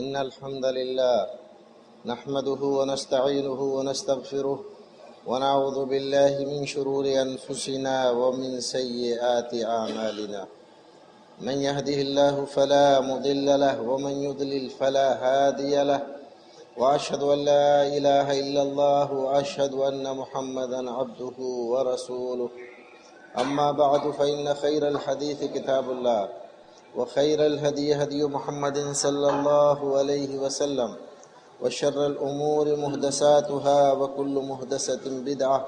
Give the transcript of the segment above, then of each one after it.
إن الحمد لله نحمده ونستعينه ونستغفره ونعوذ بالله من شرور أنفسنا ومن سيئات أعمالنا من يهده الله فلا مضل له ومن يضلل فلا هادي له وأشهد أن لا إله إلا الله وأشهد أن محمدا عبده ورسوله أما بعد فإن خير الحديث كتاب الله وخير الهدي هدي محمد صلى الله عليه وسلم وشر الأمور محدثاتها وكل محدثة بدعة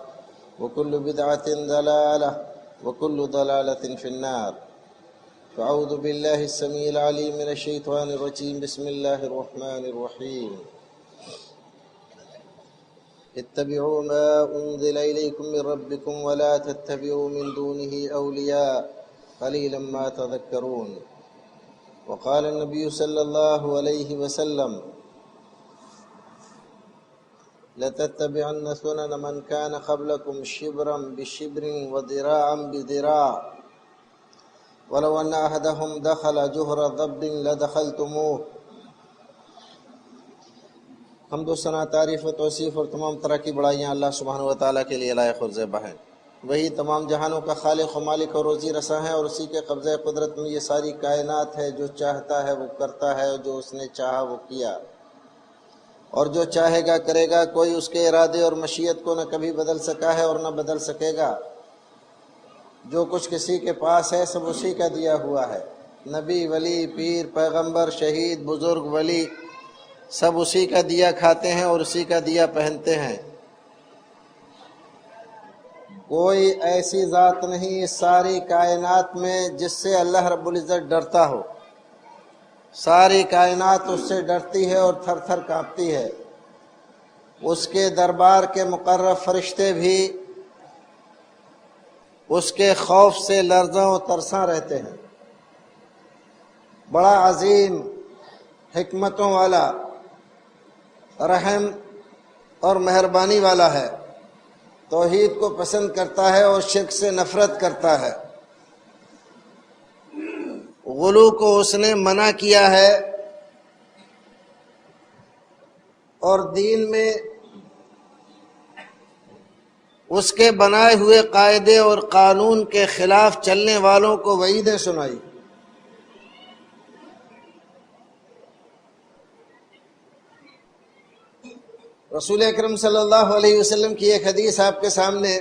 وكل بدعة ضلالة وكل ضلالة في النار. فأعوذ بالله السميع العليم من الشيطان الرجيم. بسم الله الرحمن الرحيم. اتبعوا ما أنزل إليكم من ربكم ولا تتبعوا من دونه أولياء قليلا ما تذكرون. وقال النبي صلى الله عليه وسلم لتتبعن سنن من كان قبلكم شبرا بشبر وذراعا بذراع ولو أن أحدهم دخل جحر ضب لدخلتموه. حمد و ثنا، تعریف و توصیف اور تمام طرح کی بڑائیاں اللہ سبحانہ و تعالیٰ کے لیے لائق اور زیبہ ہیں. وہی تمام جہانوں کا خالق و مالک اور روزی رساں ہے، اور اسی کے قبضہ قدرت میں یہ ساری کائنات ہے. جو چاہتا ہے وہ کرتا ہے، اور جو اس نے چاہا وہ کیا، اور جو چاہے گا کرے گا. کوئی اس کے ارادے اور مشیت کو نہ کبھی بدل سکا ہے اور نہ بدل سکے گا. جو کچھ کسی کے پاس ہے سب اسی کا دیا ہوا ہے. نبی، ولی، پیر، پیغمبر، شہید، بزرگ، ولی سب اسی کا دیا کھاتے ہیں اور اسی کا دیا پہنتے ہیں. کوئی ایسی ذات نہیں اس ساری کائنات میں جس سے اللہ رب العزت ڈرتا ہو. ساری کائنات اس سے ڈرتی ہے اور تھر تھر کانپتی ہے. اس کے دربار کے مقرب فرشتے بھی اس کے خوف سے لرزاں و ترساں رہتے ہیں. بڑا عظیم، حکمتوں والا، رحم اور مہربانی والا ہے. توحید کو پسند کرتا ہے اور شرک سے نفرت کرتا ہے. غلو کو اس نے منع کیا ہے اور دین میں اس کے بنائے ہوئے قاعدے اور قانون کے خلاف چلنے والوں کو وعیدیں سنائی. رسول اکرم صلی اللہ علیہ وسلم کی ایک حدیث آپ کے سامنے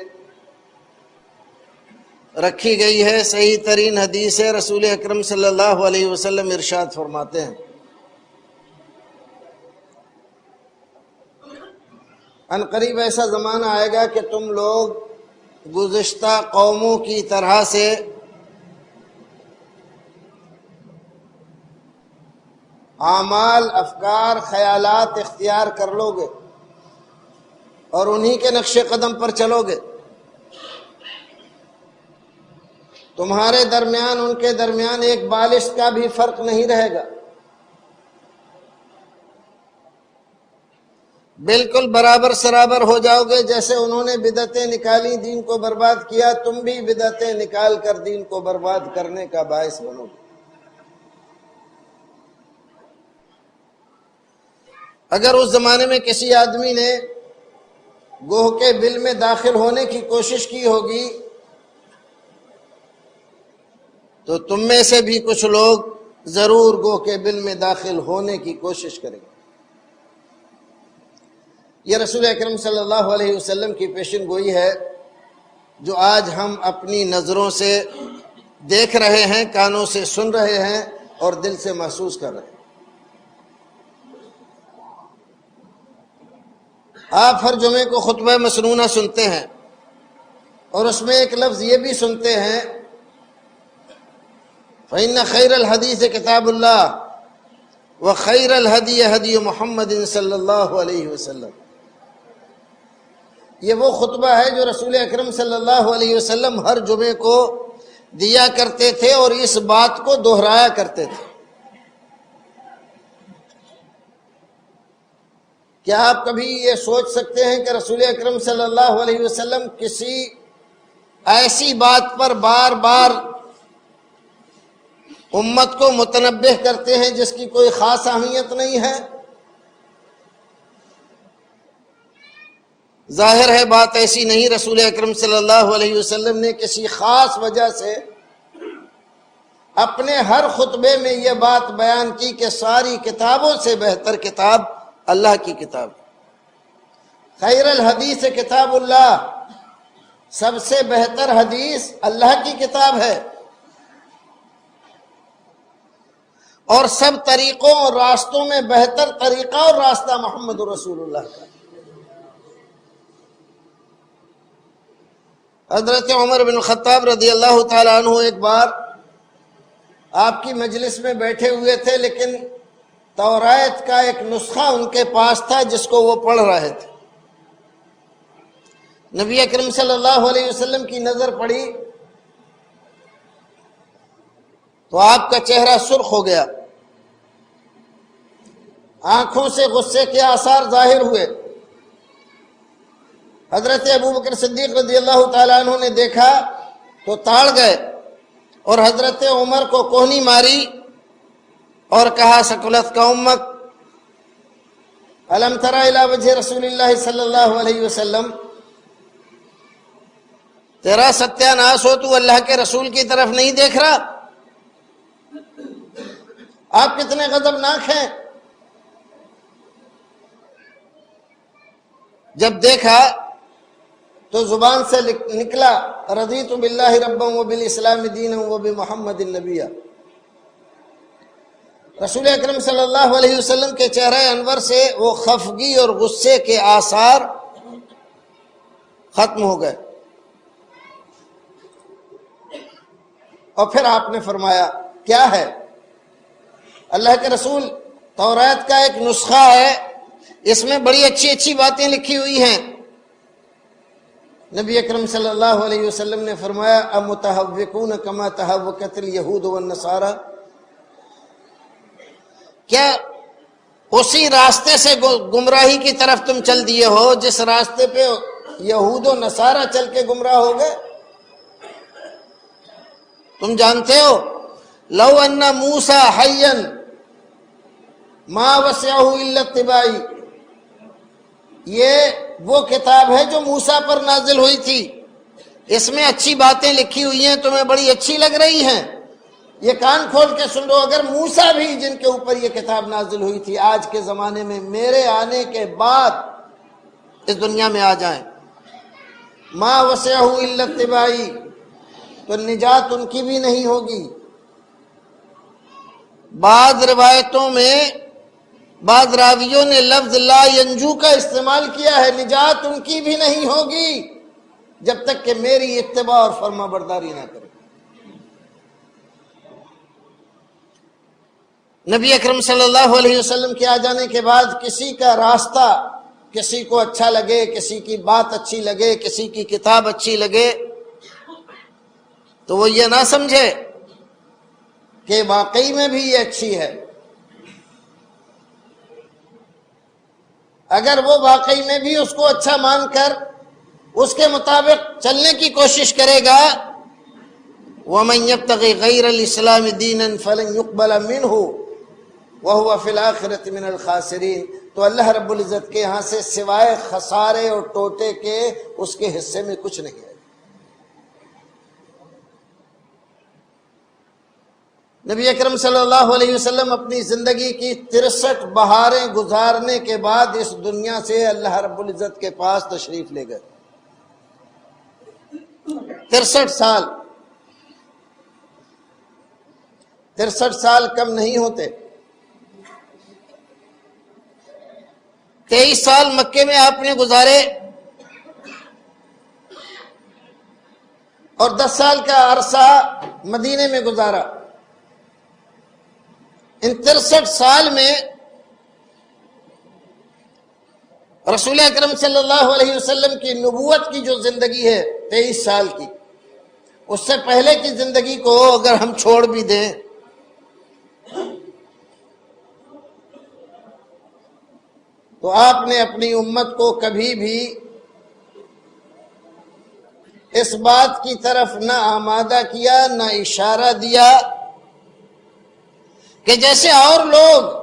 رکھی گئی ہے. صحیح ترین حدیث ہے. رسول اکرم صلی اللہ علیہ وسلم ارشاد فرماتے ہیں، ان قریب ایسا زمانہ آئے گا کہ تم لوگ گزشتہ قوموں کی طرح سے اعمال، افکار، خیالات اختیار کر لو گے اور انہی کے نقش قدم پر چلو گے. تمہارے درمیان ان کے درمیان ایک بالش کا بھی فرق نہیں رہے گا. بالکل برابر سرابر ہو جاؤ گے. جیسے انہوں نے بدعتیں نکالی، دین کو برباد کیا، تم بھی بدعتیں نکال کر دین کو برباد کرنے کا باعث بنو گے. اگر اس زمانے میں کسی آدمی نے گوہ کے بل میں داخل ہونے کی کوشش کی ہوگی تو تم میں سے بھی کچھ لوگ ضرور گوہ کے بل میں داخل ہونے کی کوشش کریں گے. یہ رسول اکرم صلی اللہ علیہ وسلم کی پیشن گوئی ہے جو آج ہم اپنی نظروں سے دیکھ رہے ہیں، کانوں سے سن رہے ہیں اور دل سے محسوس کر رہے ہیں. آپ ہر جمعے کو خطبہ مسنونہ سنتے ہیں اور اس میں ایک لفظ یہ بھی سنتے ہیں، فَإِنَّ خَيْرَ الْحَدِيثِ كِتَابُ اللَّهِ وَخَيْرَ الْهَدِيِ هَدِيُّ مُحَمَّدٍ صلی اللہ علیہ وسلم. یہ وہ خطبہ ہے جو رسول اکرم صلی اللہ علیہ وسلم ہر جمعے کو دیا کرتے تھے اور اس بات کو دہرایا کرتے تھے. کیا آپ کبھی یہ سوچ سکتے ہیں کہ رسول اکرم صلی اللہ علیہ وسلم کسی ایسی بات پر بار بار امت کو متنبہ کرتے ہیں جس کی کوئی خاص اہمیت نہیں ہے؟ ظاہر ہے بات ایسی نہیں، رسول اکرم صلی اللہ علیہ وسلم نے کسی خاص وجہ سے اپنے ہر خطبے میں یہ بات بیان کی کہ ساری کتابوں سے بہتر کتاب اللہ کی کتاب، خیر الحدیث کتاب اللہ، سب سے بہتر حدیث اللہ کی کتاب ہے، اور سب طریقوں اور راستوں میں بہتر طریقہ اور راستہ محمد رسول اللہ کا۔ حضرت عمر بن خطاب رضی اللہ تعالیٰ عنہ ایک بار آپ کی مجلس میں بیٹھے ہوئے تھے، لیکن تورات کا ایک نسخہ ان کے پاس تھا جس کو وہ پڑھ رہے تھے۔ نبی اکرم صلی اللہ علیہ وسلم کی نظر پڑی تو آپ کا چہرہ سرخ ہو گیا، آنکھوں سے غصے کے آثار ظاہر ہوئے۔ حضرت ابو بکر صدیق رضی اللہ تعالیٰ عنہ نے دیکھا تو تاڑ گئے اور حضرت عمر کو کوہنی ماری اور کہا ثقلت کا امک، الم تر الی وجہ رسول اللہ صلی اللہ علیہ وسلم، تیرا ستیہ ناس ہو، تو اللہ کے رسول کی طرف نہیں دیکھ رہا؟ آپ کتنے غضبناک ہیں۔ جب دیکھا تو زبان سے نکلا رضیت باللہ ربا وبالاسلام دینا وبمحمد النبی۔ رسول اکرم صلی اللہ علیہ وسلم کے چہرہ انور سے وہ خفگی اور غصے کے آثار ختم ہو گئے، اور پھر آپ نے فرمایا کیا ہے؟ اللہ کے رسول، تورات کا ایک نسخہ ہے، اس میں بڑی اچھی اچھی باتیں لکھی ہوئی ہیں۔ نبی اکرم صلی اللہ علیہ وسلم نے فرمایا امتحوکون کما تحوکت الیہود والنصارى، کیا اسی راستے سے گمراہی کی طرف تم چل دیے ہو جس راستے پہ یہود و نصارہ چل کے گمراہ ہو گئے؟ تم جانتے ہو لو ان موسیٰ حیا ما وسعہ الا اتباعی، یہ وہ کتاب ہے جو موسیٰ پر نازل ہوئی تھی، اس میں اچھی باتیں لکھی ہوئی ہیں، تمہیں بڑی اچھی لگ رہی ہیں، یہ کان کھول کے سن لو، اگر موسیٰ بھی جن کے اوپر یہ کتاب نازل ہوئی تھی آج کے زمانے میں میرے آنے کے بعد اس دنیا میں آ جائیں، ما وسعہ الا اتباعی، تو نجات ان کی بھی نہیں ہوگی۔ بعض روایتوں میں بعض راویوں نے لفظ لا ینجو کا استعمال کیا ہے، نجات ان کی بھی نہیں ہوگی جب تک کہ میری اتباع اور فرما برداری نہ کرے۔ نبی اکرم صلی اللہ علیہ وسلم کے آ جانے کے بعد کسی کا راستہ کسی کو اچھا لگے، کسی کی بات اچھی لگے، کسی کی کتاب اچھی لگے، تو وہ یہ نہ سمجھے کہ واقعی میں بھی یہ اچھی ہے۔ اگر وہ واقعی میں بھی اس کو اچھا مان کر اس کے مطابق چلنے کی کوشش کرے گا، وَمَن يَبْتَغِ غَيْرَ الْإِسْلَامِ دِينًا فَلَن يُقْبَلَ مِنْهُ وَهُوَ فِي الْآخِرَةِ مِنَ الْخَاسِرِينَ، تو اللہ رب العزت کے ہاں سے سوائے خسارے اور ٹوٹے کے اس کے حصے میں کچھ نہیں ہے۔ نبی اکرم صلی اللہ علیہ وسلم اپنی زندگی کی 63 بہاریں گزارنے کے بعد اس دنیا سے اللہ رب العزت کے پاس تشریف لے گئے۔ 63 سال، 63 سال کم نہیں ہوتے۔ 23 سال مکے میں آپ نے گزارے اور 10 سال کا عرصہ مدینے میں گزارا۔ ان 63 سال میں رسول اکرم صلی اللہ علیہ وسلم کی نبوت کی جو زندگی ہے 23 سال کی، اس سے پہلے کی زندگی کو اگر ہم چھوڑ بھی دیں تو آپ نے اپنی امت کو کبھی بھی اس بات کی طرف نہ آمادہ کیا، نہ اشارہ دیا کہ جیسے اور لوگ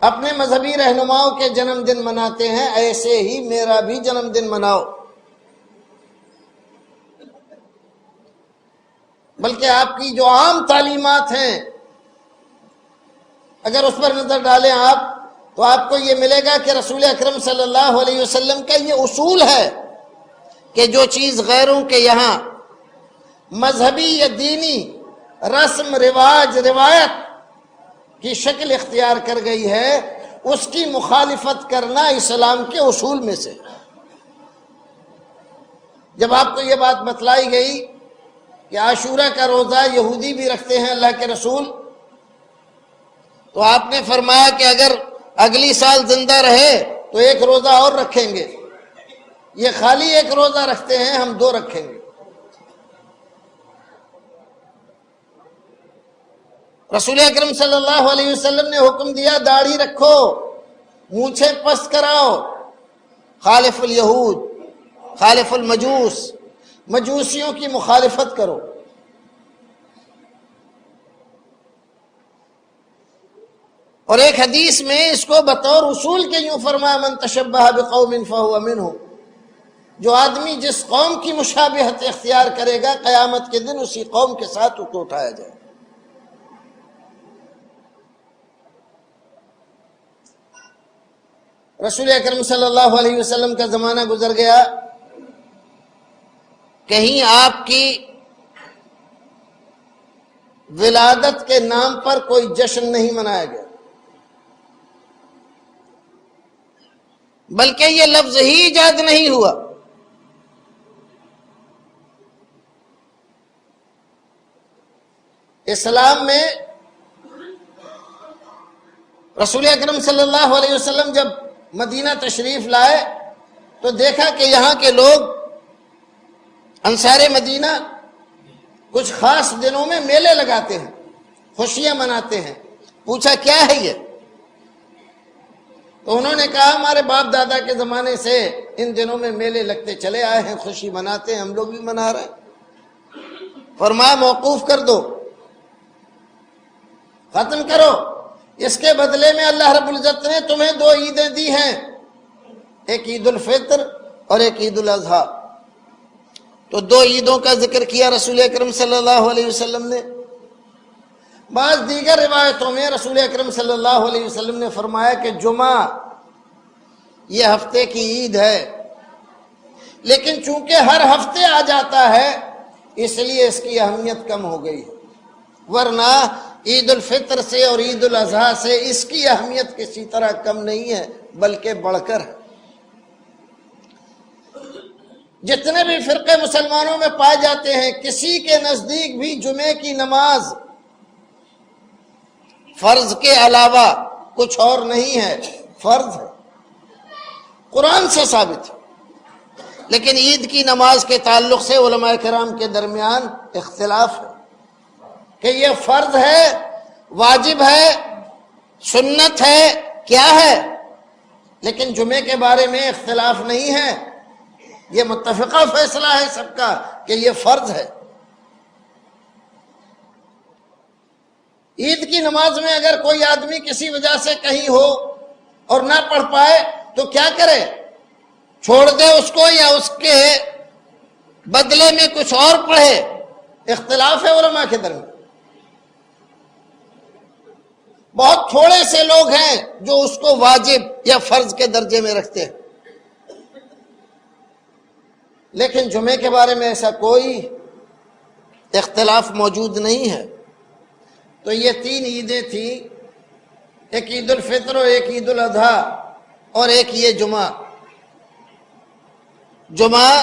اپنے مذہبی رہنماؤں کے جنم دن مناتے ہیں، ایسے ہی میرا بھی جنم دن مناؤ۔ بلکہ آپ کی جو عام تعلیمات ہیں اگر اس پر نظر ڈالیں آپ تو آپ کو یہ ملے گا کہ رسول اکرم صلی اللہ علیہ وسلم کا یہ اصول ہے کہ جو چیز غیروں کے یہاں مذہبی یا دینی رسم رواج روایت کی شکل اختیار کر گئی ہے، اس کی مخالفت کرنا اسلام کے اصول میں سے۔ جب آپ کو یہ بات بتلائی گئی کہ عاشورہ کا روزہ یہودی بھی رکھتے ہیں اللہ کے رسول، تو آپ نے فرمایا کہ اگر اگلی سال زندہ رہے تو ایک روزہ اور رکھیں گے، یہ خالی ایک روزہ رکھتے ہیں، ہم 2 رکھیں گے۔ رسول اکرم صلی اللہ علیہ وسلم نے حکم دیا داڑھی رکھو، مونچھیں پست کراؤ، خالف الیہود، خالف المجوس، مجوسیوں کی مخالفت کرو۔ اور ایک حدیث میں اس کو بطور اصول کے یوں فرمایا من تشبہ بقوم فہو منہم، جو آدمی جس قوم کی مشابہت اختیار کرے گا قیامت کے دن اسی قوم کے ساتھ اس کو اٹھایا جائے۔ رسول اکرم صلی اللہ علیہ وسلم کا زمانہ گزر گیا، کہیں آپ کی ولادت کے نام پر کوئی جشن نہیں منایا گیا، بلکہ یہ لفظ ہی ایجاد نہیں ہوا۔ اسلام میں رسول اکرم صلی اللہ علیہ وسلم جب مدینہ تشریف لائے تو دیکھا کہ یہاں کے لوگ انصار مدینہ کچھ خاص دنوں میں میلے لگاتے ہیں، خوشیاں مناتے ہیں۔ پوچھا کیا ہے یہ؟ تو انہوں نے کہا ہمارے باپ دادا کے زمانے سے ان دنوں میں میلے لگتے چلے آئے ہیں، خوشی مناتے ہیں، ہم لوگ بھی منا رہے ہیں۔ فرمایا موقوف کر دو، ختم کرو، اس کے بدلے میں اللہ رب العزت نے تمہیں 2 عیدیں دی ہیں، ایک عید الفطر اور ایک عید الاضحیٰ۔ تو 2 عیدوں کا ذکر کیا رسول اکرم صلی اللہ علیہ وسلم نے۔ بعض دیگر روایتوں میں رسول اکرم صلی اللہ علیہ وسلم نے فرمایا کہ جمعہ یہ ہفتے کی عید ہے، لیکن چونکہ ہر ہفتے آ جاتا ہے اس لیے اس کی اہمیت کم ہو گئی ہے، ورنہ عید الفطر سے اور عید الاضحیٰ سے اس کی اہمیت کسی طرح کم نہیں ہے بلکہ بڑھ کر ہے۔ جتنے بھی فرقے مسلمانوں میں پائے جاتے ہیں کسی کے نزدیک بھی جمعے کی نماز فرض کے علاوہ کچھ اور نہیں ہے، فرض ہے، قرآن سے ثابت ہے۔ لیکن عید کی نماز کے تعلق سے علماء کرام کے درمیان اختلاف ہے کہ یہ فرض ہے، واجب ہے، سنت ہے، کیا ہے؟ لیکن جمعے کے بارے میں اختلاف نہیں ہے، یہ متفقہ فیصلہ ہے سب کا کہ یہ فرض ہے۔ عید کی نماز میں اگر کوئی آدمی کسی وجہ سے کہیں ہو اور نہ پڑھ پائے تو کیا کرے؟ چھوڑ دے اس کو یا اس کے بدلے میں کچھ اور پڑھے؟ اختلاف ہے علماء کے درمیان۔ بہت تھوڑے سے لوگ ہیں جو اس کو واجب یا فرض کے درجے میں رکھتے ہیں، لیکن جمعے کے بارے میں ایسا کوئی اختلاف موجود نہیں ہے۔ تو یہ 3 عیدیں تھیں، ایک عید الفطر اور ایک عید الاضحیٰ اور ایک یہ جمعہ۔ جمعہ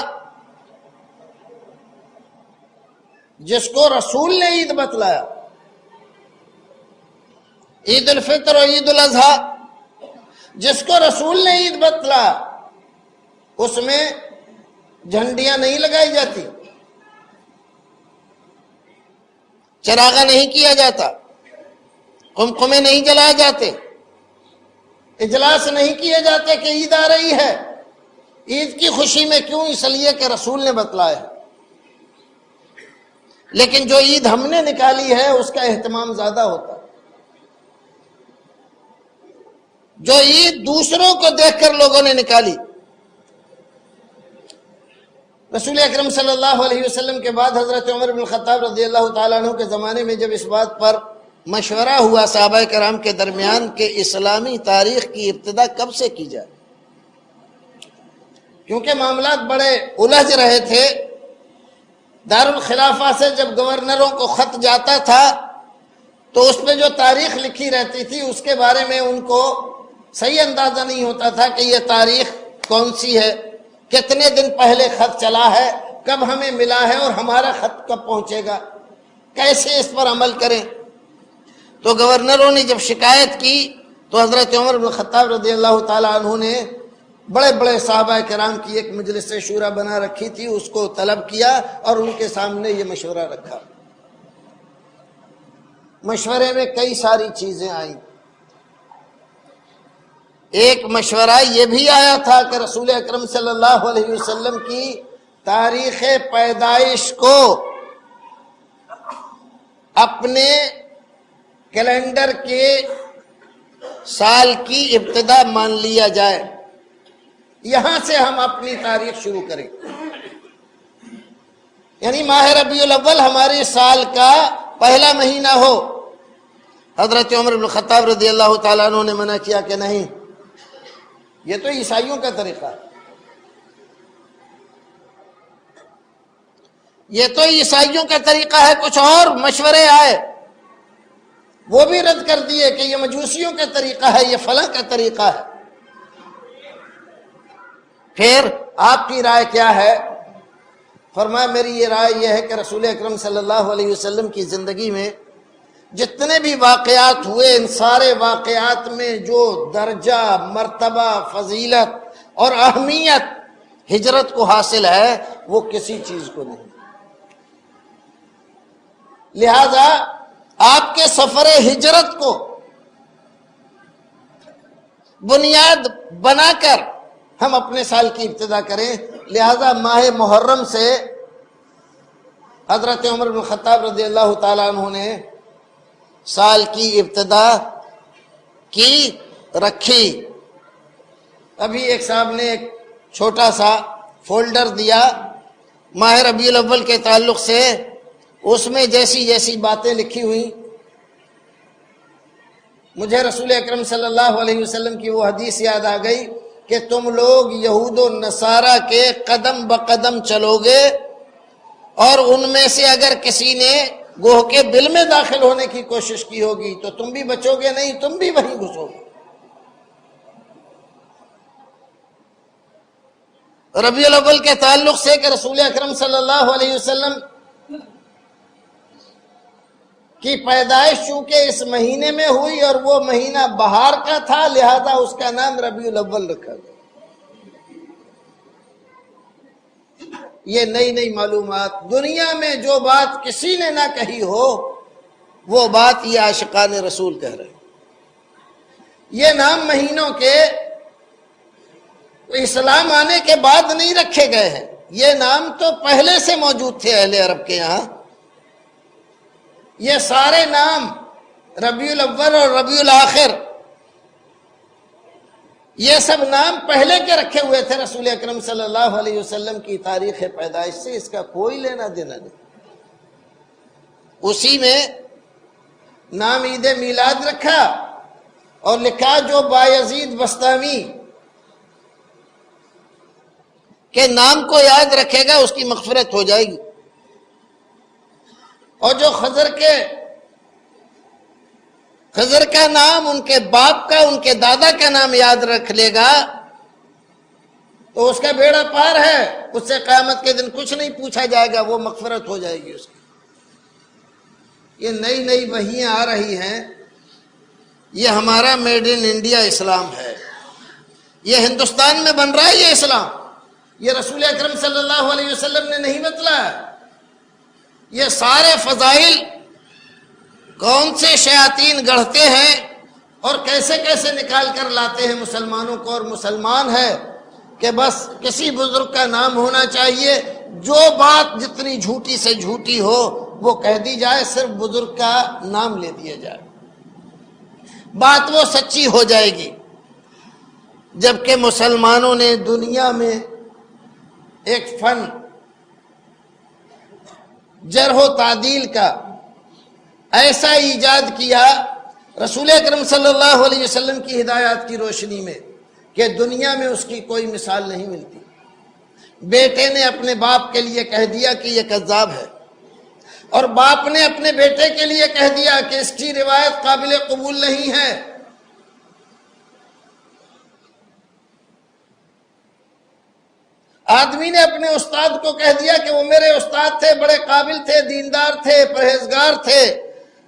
جس کو رسول نے عید بتلایا، عید الفطر اور عید الاضحیٰ جس کو رسول نے عید بتلایا، اس میں جھنڈیاں نہیں لگائی جاتی، چراغاں نہیں کیا جاتا، قمقمے نہیں جلائے جاتے، اجلاس نہیں کیے جاتے کہ عید آ رہی ہے۔ عید کی خوشی میں کیوں؟ اس لیے کہ رسول نے بتلایا ہے۔ لیکن جو عید ہم نے نکالی ہے اس کا اہتمام زیادہ ہوتا ہے۔ جو عید دوسروں کو دیکھ کر لوگوں نے نکالی، رسول اکرم صلی اللہ علیہ وسلم کے بعد حضرت عمر بن الخطاب رضی اللہ تعالیٰ عنہ کے زمانے میں جب اس بات پر مشورہ ہوا صحابہ کرام کے درمیان کہ اسلامی تاریخ کی ابتدا کب سے کی جائے، کیونکہ معاملات بڑے الجھ رہے تھے۔ دارالخلافہ سے جب گورنروں کو خط جاتا تھا تو اس پہ جو تاریخ لکھی رہتی تھی اس کے بارے میں ان کو صحیح اندازہ نہیں ہوتا تھا کہ یہ تاریخ کون سی ہے، کتنے دن پہلے خط چلا ہے، کب ہمیں ملا ہے اور ہمارا خط کب پہنچے گا، کیسے اس پر عمل کریں۔ تو گورنروں نے جب شکایت کی تو حضرت عمر بن الخطاب رضی اللہ تعالیٰ عنہ نے بڑے بڑے صحابہ کرام کی ایک مجلس شورا بنا رکھی تھی، اس کو طلب کیا اور ان کے سامنے یہ مشورہ رکھا۔ مشورے میں کئی ساری چیزیں آئیں۔ ایک مشورہ یہ بھی آیا تھا کہ رسول اکرم صلی اللہ علیہ وسلم کی تاریخ پیدائش کو اپنے کیلنڈر کے سال کی ابتدا مان لیا جائے، یہاں سے ہم اپنی تاریخ شروع کریں، یعنی ماہ ربیع الاول ہمارے سال کا پہلا مہینہ ہو۔ حضرت عمر بن الخطاب رضی اللہ تعالیٰ عنہ نے منع کیا کہ نہیں، یہ تو عیسائیوں کا طریقہ ہے، یہ تو عیسائیوں کا طریقہ ہے۔ کچھ اور مشورے آئے، وہ بھی رد کر دیے کہ یہ مجوسیوں کا طریقہ ہے، یہ فلاں کا طریقہ ہے۔ پھر آپ کی رائے کیا ہے؟ فرمایا میری یہ رائے یہ ہے کہ رسول اکرم صلی اللہ علیہ وسلم کی زندگی میں جتنے بھی واقعات ہوئے، ان سارے واقعات میں جو درجہ، مرتبہ، فضیلت اور اہمیت ہجرت کو حاصل ہے وہ کسی چیز کو نہیں۔ لہذا آپ کے سفر ہجرت کو بنیاد بنا کر ہم اپنے سال کی ابتدا کریں۔ لہذا ماہ محرم سے حضرت عمر بن الخطاب رضی اللہ تعالیٰ عنہ نے سال کی ابتدا کی رکھی۔ ابھی ایک صاحب نے ایک چھوٹا سا فولڈر دیا ماہ ربیع الاول کے تعلق سے، اس میں جیسی جیسی باتیں لکھی ہوئی، مجھے رسول اکرم صلی اللہ علیہ وسلم کی وہ حدیث یاد آ گئی کہ تم لوگ یہود و نصارہ کے قدم بقدم چلو گے، اور ان میں سے اگر کسی نے گوہ کے دل میں داخل ہونے کی کوشش کی ہوگی تو تم بھی بچو گے نہیں، تم بھی وہیں گھسو گے۔ ربیع الاول کے تعلق سے کہ رسول اکرم صلی اللہ علیہ وسلم کی پیدائش چونکہ اس مہینے میں ہوئی اور وہ مہینہ بہار کا تھا، لہذا اس کا نام ربیع الاول رکھا گیا۔ یہ نئی نئی معلومات، دنیا میں جو بات کسی نے نہ کہی ہو وہ بات یہ عاشقان رسول کہہ رہے ہیں۔ یہ نام مہینوں کے اسلام آنے کے بعد نہیں رکھے گئے ہیں، یہ نام تو پہلے سے موجود تھے اہل عرب کے یہاں۔ یہ سارے نام ربیع الاول اور ربیع الآخر، یہ سب نام پہلے کے رکھے ہوئے تھے رسول اکرم صلی اللہ علیہ وسلم کی تاریخ پیدائش سے، اس کا کوئی لینا دینا نہیں۔ اسی میں نام عید میلاد رکھا اور لکھا جو بایزید بستامی کے نام کو یاد رکھے گا اس کی مغفرت ہو جائے گی، اور جو خضر کا نام، ان کے باپ کا، ان کے دادا کا نام یاد رکھ لے گا تو اس کا بیڑا پار ہے، اس سے قیامت کے دن کچھ نہیں پوچھا جائے گا، وہ مغفرت ہو جائے گی اس کی۔ یہ نئی نئی وحیاں آ رہی ہیں، یہ ہمارا میڈ ان انڈیا اسلام ہے، یہ ہندوستان میں بن رہا ہے یہ اسلام، یہ رسول اکرم صلی اللہ علیہ وسلم نے نہیں بتلایا۔ یہ سارے فضائل کون سے شیاطین گڑھتے ہیں اور کیسے کیسے نکال کر لاتے ہیں مسلمانوں کو، اور مسلمان ہے کہ بس کسی بزرگ کا نام ہونا چاہیے، جو بات جتنی جھوٹی سے جھوٹی ہو وہ کہہ دی جائے، صرف بزرگ کا نام لے دیا جائے، بات وہ سچی ہو جائے گی۔ جبکہ مسلمانوں نے دنیا میں ایک فن جرح و تعدیل کا ایسا ایجاد کیا رسول اکرم صلی اللہ علیہ وسلم کی ہدایات کی روشنی میں کہ دنیا میں اس کی کوئی مثال نہیں ملتی۔ بیٹے نے اپنے باپ کے لیے کہہ دیا کہ یہ کذاب ہے، اور باپ نے اپنے بیٹے کے لیے کہہ دیا کہ اس کی روایت قابل قبول نہیں ہے۔ آدمی نے اپنے استاد کو کہہ دیا کہ وہ میرے استاد تھے، بڑے قابل تھے، دیندار تھے، پرہیزگار تھے،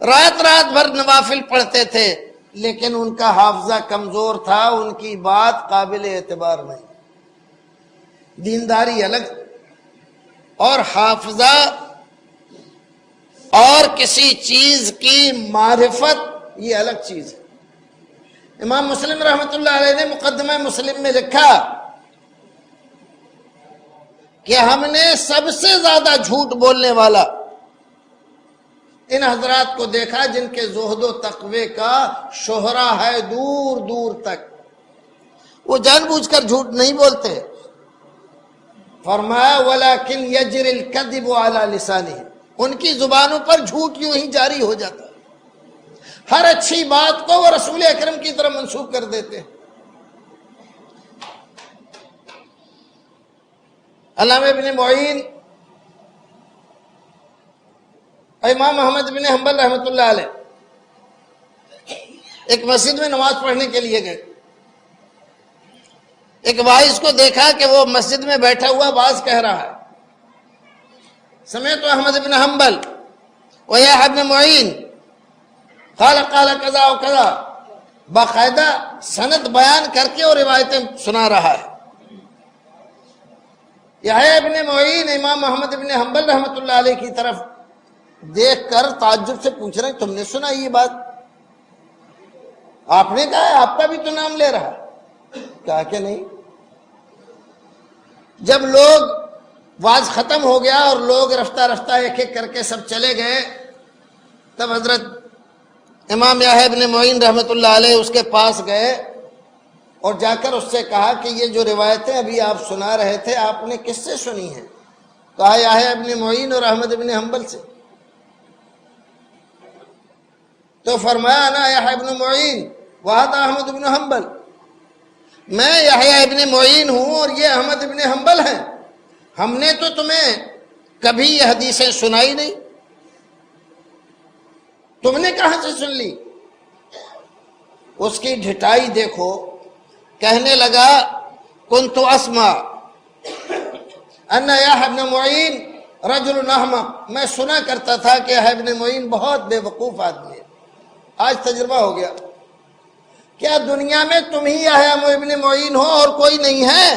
رات رات بھر نوافل پڑھتے تھے، لیکن ان کا حافظہ کمزور تھا، ان کی بات قابل اعتبار نہیں۔ دینداری الگ اور حافظہ اور کسی چیز کی معرفت یہ الگ چیز ہے۔ امام مسلم رحمۃ اللہ علیہ نے مقدمہ مسلم میں لکھا کہ ہم نے سب سے زیادہ جھوٹ بولنے والا ان حضرات کو دیکھا جن کے زہد و تقوی کا شہرہ ہے دور دور تک، وہ جان بوجھ کر جھوٹ نہیں بولتے۔ فرمایا وَلَكِنْ يَجْرِ الْكَذِبُ عَلَى لِسَانِهِ، ان کی زبانوں پر جھوٹ یوں ہی جاری ہو جاتا ہے، ہر اچھی بات کو وہ رسول اکرم کی طرف منسوب کر دیتے ہیں۔ علامہ ابن معین امام محمد بن حنبل رحمۃ اللہ علیہ ایک مسجد میں نماز پڑھنے کے لیے گئے۔ ایک واعظ کو دیکھا کہ وہ مسجد میں بیٹھا ہوا باز کہہ رہا ہے، سمعت احمد بن حنبل ويحيى بن معین قال كذا وكذا، باقاعدہ سند بیان کر کے اور روایتیں سنا رہا ہے۔ یحییٰ ابن معین امام محمد بن حنبل رحمۃ اللہ علیہ کی طرف دیکھ کر تعجب سے پوچھ رہے ہیں تم نے سنا یہ بات؟ آپ نے کہا ہے، آپ کا بھی تو نام لے رہا ہے۔ کہا کہ نہیں۔ جب لوگ واز ختم ہو گیا اور لوگ رفتہ رفتہ ایک ایک کر کے سب چلے گئے، تب حضرت امام یحییٰ ابن معین رحمۃ اللہ علیہ اس کے پاس گئے اور جا کر اس سے کہا کہ یہ جو روایتیں ابھی آپ سنا رہے تھے آپ نے کس سے سنی ہیں؟ کہا یحییٰ ابن معین اور احمد ابن حنبل سے۔ تو فرمایا انا یحییٰ ابن معین وہذا احمد ابن حنبل، میں یحییٰ ابن معین ہوں اور یہ احمد ابن حنبل ہیں، ہم نے تو تمہیں کبھی یہ حدیثیں سنائی نہیں، تم نے کہاں سے سن لی؟ اس کی ڈھٹائی دیکھو، کہنے لگا کنت اسمع ان یحییٰ ابن معین رجل احمق، میں سنا کرتا تھا کہ یحییٰ ابن معین بہت بے وقوف آدمی ہے، آج تجربہ ہو گیا۔ کیا دنیا میں تم ہی یحییٰ ابن معین ہو اور کوئی نہیں ہے؟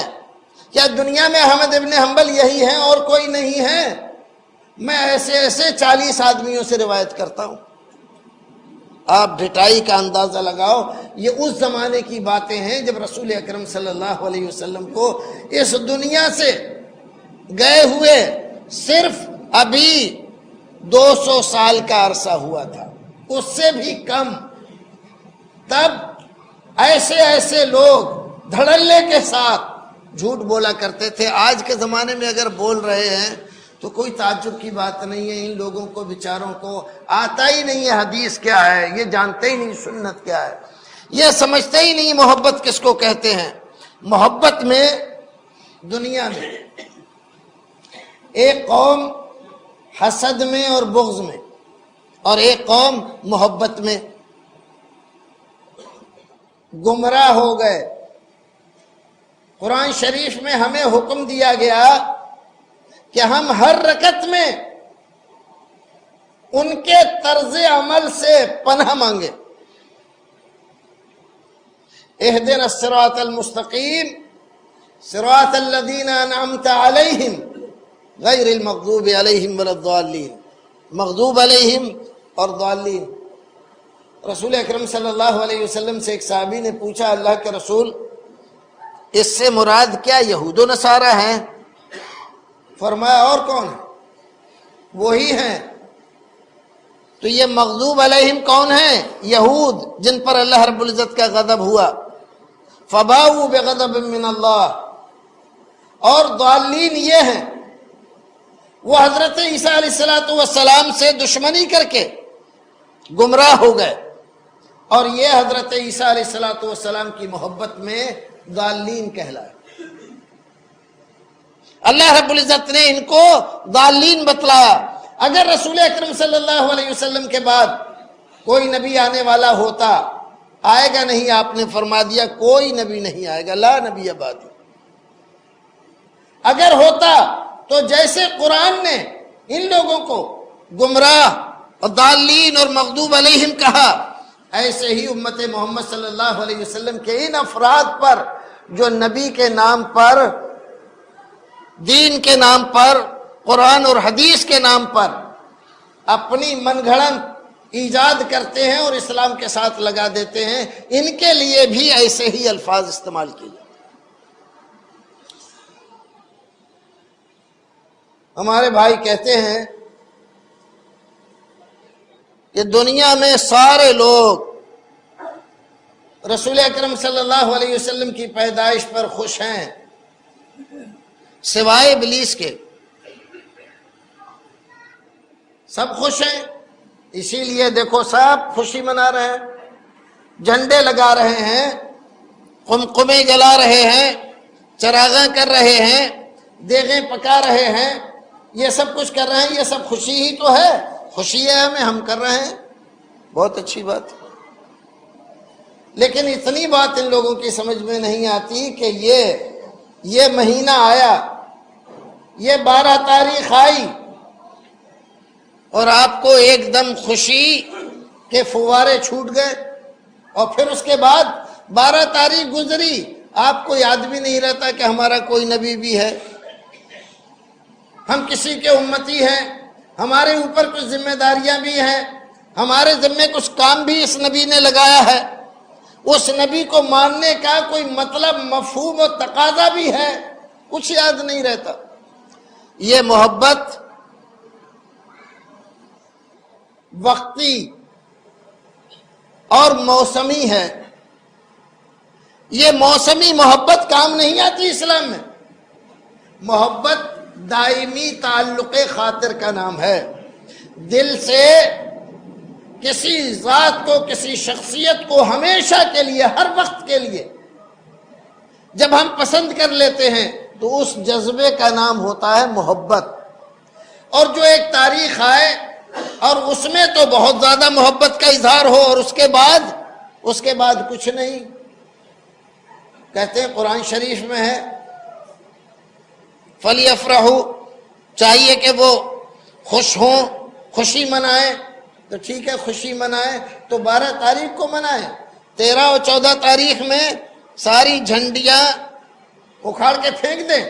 کیا دنیا میں احمد ابن حنبل یہی ہیں اور کوئی نہیں ہے؟ میں ایسے ایسے 40 آدمیوں سے روایت کرتا ہوں۔ آپ ڈھٹائی کا اندازہ لگاؤ، یہ اس زمانے کی باتیں ہیں جب رسول اکرم صلی اللہ علیہ وسلم کو اس دنیا سے گئے ہوئے صرف ابھی 200 سال کا عرصہ ہوا تھا، اس سے بھی کم۔ تب ایسے ایسے لوگ دھڑلے کے ساتھ جھوٹ بولا کرتے تھے۔ آج کے زمانے میں اگر بول رہے ہیں تو کوئی تعجب کی بات نہیں ہے، ان لوگوں کو بیچاروں کو آتا ہی نہیں ہے حدیث کیا ہے، یہ جانتے ہی نہیں سنت کیا ہے، یہ سمجھتے ہی نہیں محبت کس کو کہتے ہیں۔ محبت میں دنیا میں ایک قوم حسد میں اور بغض میں، اور ایک قوم محبت میں گمراہ ہو گئے۔ قرآن شریف میں ہمیں حکم دیا گیا کہ ہم ہر رکعت میں ان کے طرز عمل سے پناہ مانگے۔ اہدنا الصراط المستقیم صراط الذین انعمت علیہم غیر المغضوب علیہم ولا الضالین، مغضوب علیہم اور ضالین۔ رسول اکرم صلی اللہ علیہ وسلم سے ایک صحابی نے پوچھا اللہ کے رسول اس سے مراد کیا یہود و نصارہ ہیں؟ فرمایا اور کون ہے؟ وہی ہیں تو یہ مغضوب علیہم کون ہیں؟ یہود، جن پر اللہ رب العزت کا غضب ہوا. فباؤوا بغضب من اللہ. اور ضالین یہ ہیں، وہ حضرت عیسیٰ علیہ السلام سے دشمنی کر کے گمراہ ہو گئے، اور یہ حضرت عیسیٰ علیہ السلام کی محبت میں ضالین کہلائے. اللہ رب العزت نے ان کو ضالین بتلایا. اگر رسول اکرم صلی اللہ علیہ وسلم کے بعد کوئی نبی آنے والا ہوتا، آئے گا نہیں، آپ نے فرما دیا کوئی نبی نہیں آئے گا، لا نبی بعدی. اگر ہوتا تو جیسے قرآن نے ان لوگوں کو گمراہ اور ضالین اور مغضوب علیہم کہا، ایسے ہی امت محمد صلی اللہ علیہ وسلم کے ان افراد پر جو نبی کے نام پر، دین کے نام پر، قرآن اور حدیث کے نام پر اپنی من گھڑت ایجاد کرتے ہیں اور اسلام کے ساتھ لگا دیتے ہیں، ان کے لیے بھی ایسے ہی الفاظ استعمال کیے جاتے ہیں. ہمارے بھائی کہتے ہیں کہ دنیا میں سارے لوگ رسول اکرم صلی اللہ علیہ وسلم کی پیدائش پر خوش ہیں سوائے ابلیس کے. سب خوش ہیں، اسی لیے دیکھو سب خوشی منا رہے ہیں، جھنڈے لگا رہے ہیں، قمقمے جلا رہے ہیں، چراغاں کر رہے ہیں، دیگیں پکا رہے ہیں، یہ سب کچھ کر رہے ہیں. یہ سب خوشی ہی تو ہے، خوشی ہے ہمیں، ہم کر رہے ہیں، بہت اچھی بات. لیکن اتنی بات ان لوگوں کی سمجھ میں نہیں آتی کہ یہ مہینہ آیا، یہ 12 تاریخ آئی، اور آپ کو ایک دم خوشی کے فوارے چھوٹ گئے، اور پھر اس کے بعد 12 تاریخ گزری، آپ کو یاد بھی نہیں رہتا کہ ہمارا کوئی نبی بھی ہے، ہم کسی کے امتی ہیں، ہمارے اوپر کچھ ذمہ داریاں بھی ہیں، ہمارے ذمے کچھ کام بھی اس نبی نے لگایا ہے، اس نبی کو ماننے کا کوئی مطلب، مفہوم و تقاضا بھی ہے، کچھ یاد نہیں رہتا. یہ محبت وقتی اور موسمی ہے. یہ موسمی محبت کام نہیں آتی اسلام میں. محبت دائمی تعلق خاطر کا نام ہے. دل سے کسی ذات کو، کسی شخصیت کو ہمیشہ کے لیے، ہر وقت کے لیے جب ہم پسند کر لیتے ہیں تو اس جذبے کا نام ہوتا ہے محبت. اور جو ایک تاریخ آئے اور اس میں تو بہت زیادہ محبت کا اظہار ہو، اور اس کے بعد کچھ نہیں. کہتے ہیں قرآن شریف میں ہے فَلْيَفْرَحُوا، چاہیے کہ وہ خوش ہوں، خوشی منائیں. تو ٹھیک ہے، خوشی منائیں تو 12 تاریخ کو منائیں. 13 اور 14 تاریخ میں ساری جھنڈیاں اکھاڑ کے پھینک دیں،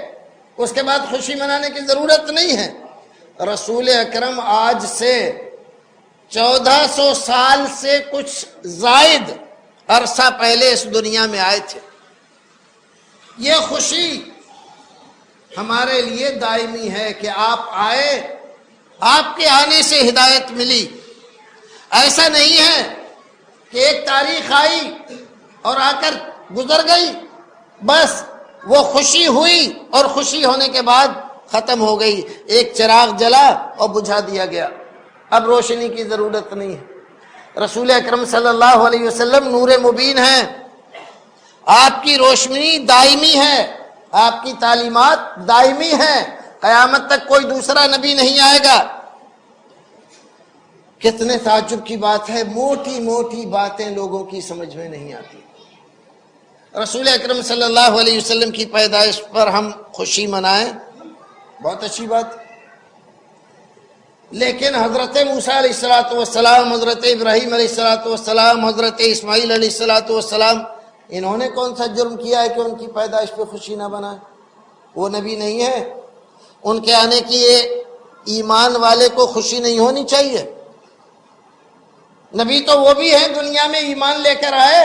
اس کے بعد خوشی منانے کی ضرورت نہیں ہے. رسول اکرم آج سے 1400 سال سے کچھ زائد عرصہ پہلے اس دنیا میں آئے تھے. یہ خوشی ہمارے لیے دائمی ہے کہ آپ آئے، آپ کے آنے سے ہدایت ملی. ایسا نہیں ہے کہ ایک تاریخ آئی اور آ کر گزر گئی، بس وہ خوشی ہوئی اور خوشی ہونے کے بعد ختم ہو گئی. ایک چراغ جلا اور بجھا دیا گیا، اب روشنی کی ضرورت نہیں ہے. رسول اکرم صلی اللہ علیہ وسلم نور مبین ہیں، آپ کی روشنی دائمی ہے، آپ کی تعلیمات دائمی ہیں، قیامت تک کوئی دوسرا نبی نہیں آئے گا. کتنے تعجب کی بات ہے، موٹی موٹی باتیں لوگوں کی سمجھ میں نہیں آتی. رسول اکرم صلی اللہ علیہ وسلم کی پیدائش پر ہم خوشی منائیں، بہت اچھی بات. لیکن حضرت موسیٰ علیہ السلام، حضرت ابراہیم علیہ السلام، حضرت اسماعیل علیہ السلام، انہوں نے کون سا جرم کیا ہے کہ ان کی پیدائش پہ خوشی نہ منائیں؟ وہ نبی نہیں ہے؟ ان کے آنے کی ایمان والے کو خوشی نہیں ہونی چاہیے؟ نبی تو وہ بھی ہیں دنیا میں ایمان لے کر آئے،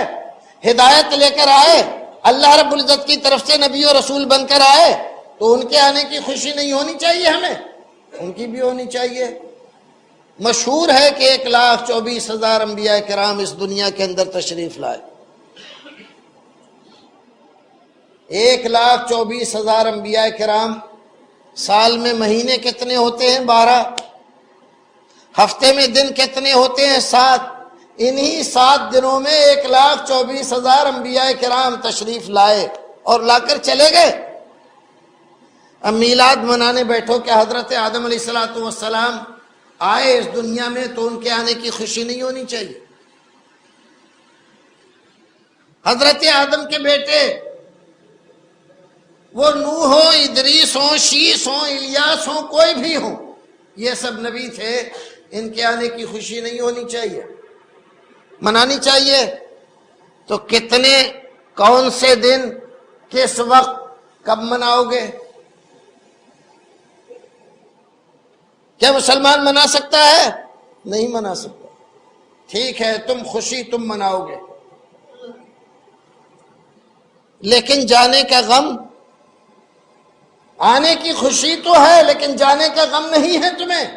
ہدایت لے کر آئے، اللہ رب العزت کی طرف سے نبی و رسول بن کر آئے، تو ان کے آنے کی خوشی نہیں ہونی چاہیے ہمیں؟ ان کی بھی ہونی چاہیے. مشہور ہے کہ 1,24,000 انبیاء کرام اس دنیا کے اندر تشریف لائے۔ 1,24,000 انبیاء کرام۔ سال میں مہینے کتنے ہوتے ہیں؟ 12۔ ہفتے میں دن کتنے ہوتے ہیں؟ 7۔ انہی 7 دنوں میں 1,24,000 انبیاء کرام تشریف لائے اور لا کر چلے گئے۔ اب میلاد منانے بیٹھو کہ حضرت آدم علیہ السلام آئے اس دنیا میں تو ان کے آنے کی خوشی نہیں ہونی چاہیے؟ حضرت آدم کے بیٹے وہ نوح ہو، ادریس ہو، شیس ہو، الیاس ہو، کوئی بھی ہو، یہ سب نبی تھے، ان کے آنے کی خوشی نہیں ہونی چاہیے؟ منانی چاہیے۔ تو کتنے، کون سے دن، کس وقت، کب مناؤ گے؟ کیا مسلمان منا سکتا ہے؟ نہیں منا سکتا۔ ٹھیک ہے، تم خوشی تم مناؤ گے، لیکن جانے کا غم، آنے کی خوشی تو ہے لیکن جانے کا غم نہیں ہے تمہیں؟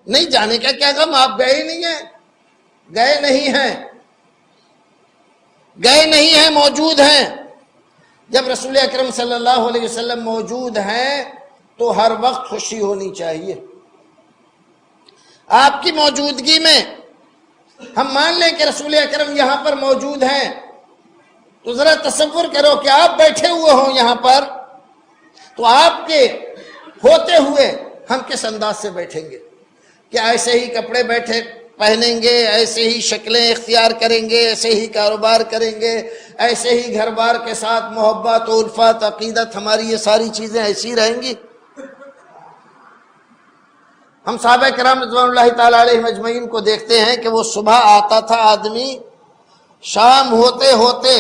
نہیں، جانے کا کیا غم؟ آپ گئے ہی نہیں ہیں، گئے نہیں ہیں، موجود ہیں۔ جب رسول اکرم صلی اللہ علیہ وسلم موجود ہیں تو ہر وقت خوشی ہونی چاہیے۔ آپ کی موجودگی میں ہم مان لیں کہ رسول اکرم یہاں پر موجود ہیں، تو ذرا تصور کرو کہ آپ بیٹھے ہوئے ہوں یہاں پر، تو آپ کے ہوتے ہوئے ہم کس انداز سے بیٹھیں گے؟ کیا ایسے ہی کپڑے بیٹھے پہنیں گے، ایسے ہی شکلیں اختیار کریں گے، ایسے ہی کاروبار کریں گے، ایسے ہی گھر بار کے ساتھ محبت و الفت، عقیدت، ہماری یہ ساری چیزیں ایسی رہیں گی؟ ہم صحابہ کرام رضوان اللہ تعالی علیہم اجمعین کو دیکھتے ہیں کہ وہ صبح آتا تھا آدمی، شام ہوتے ہوتے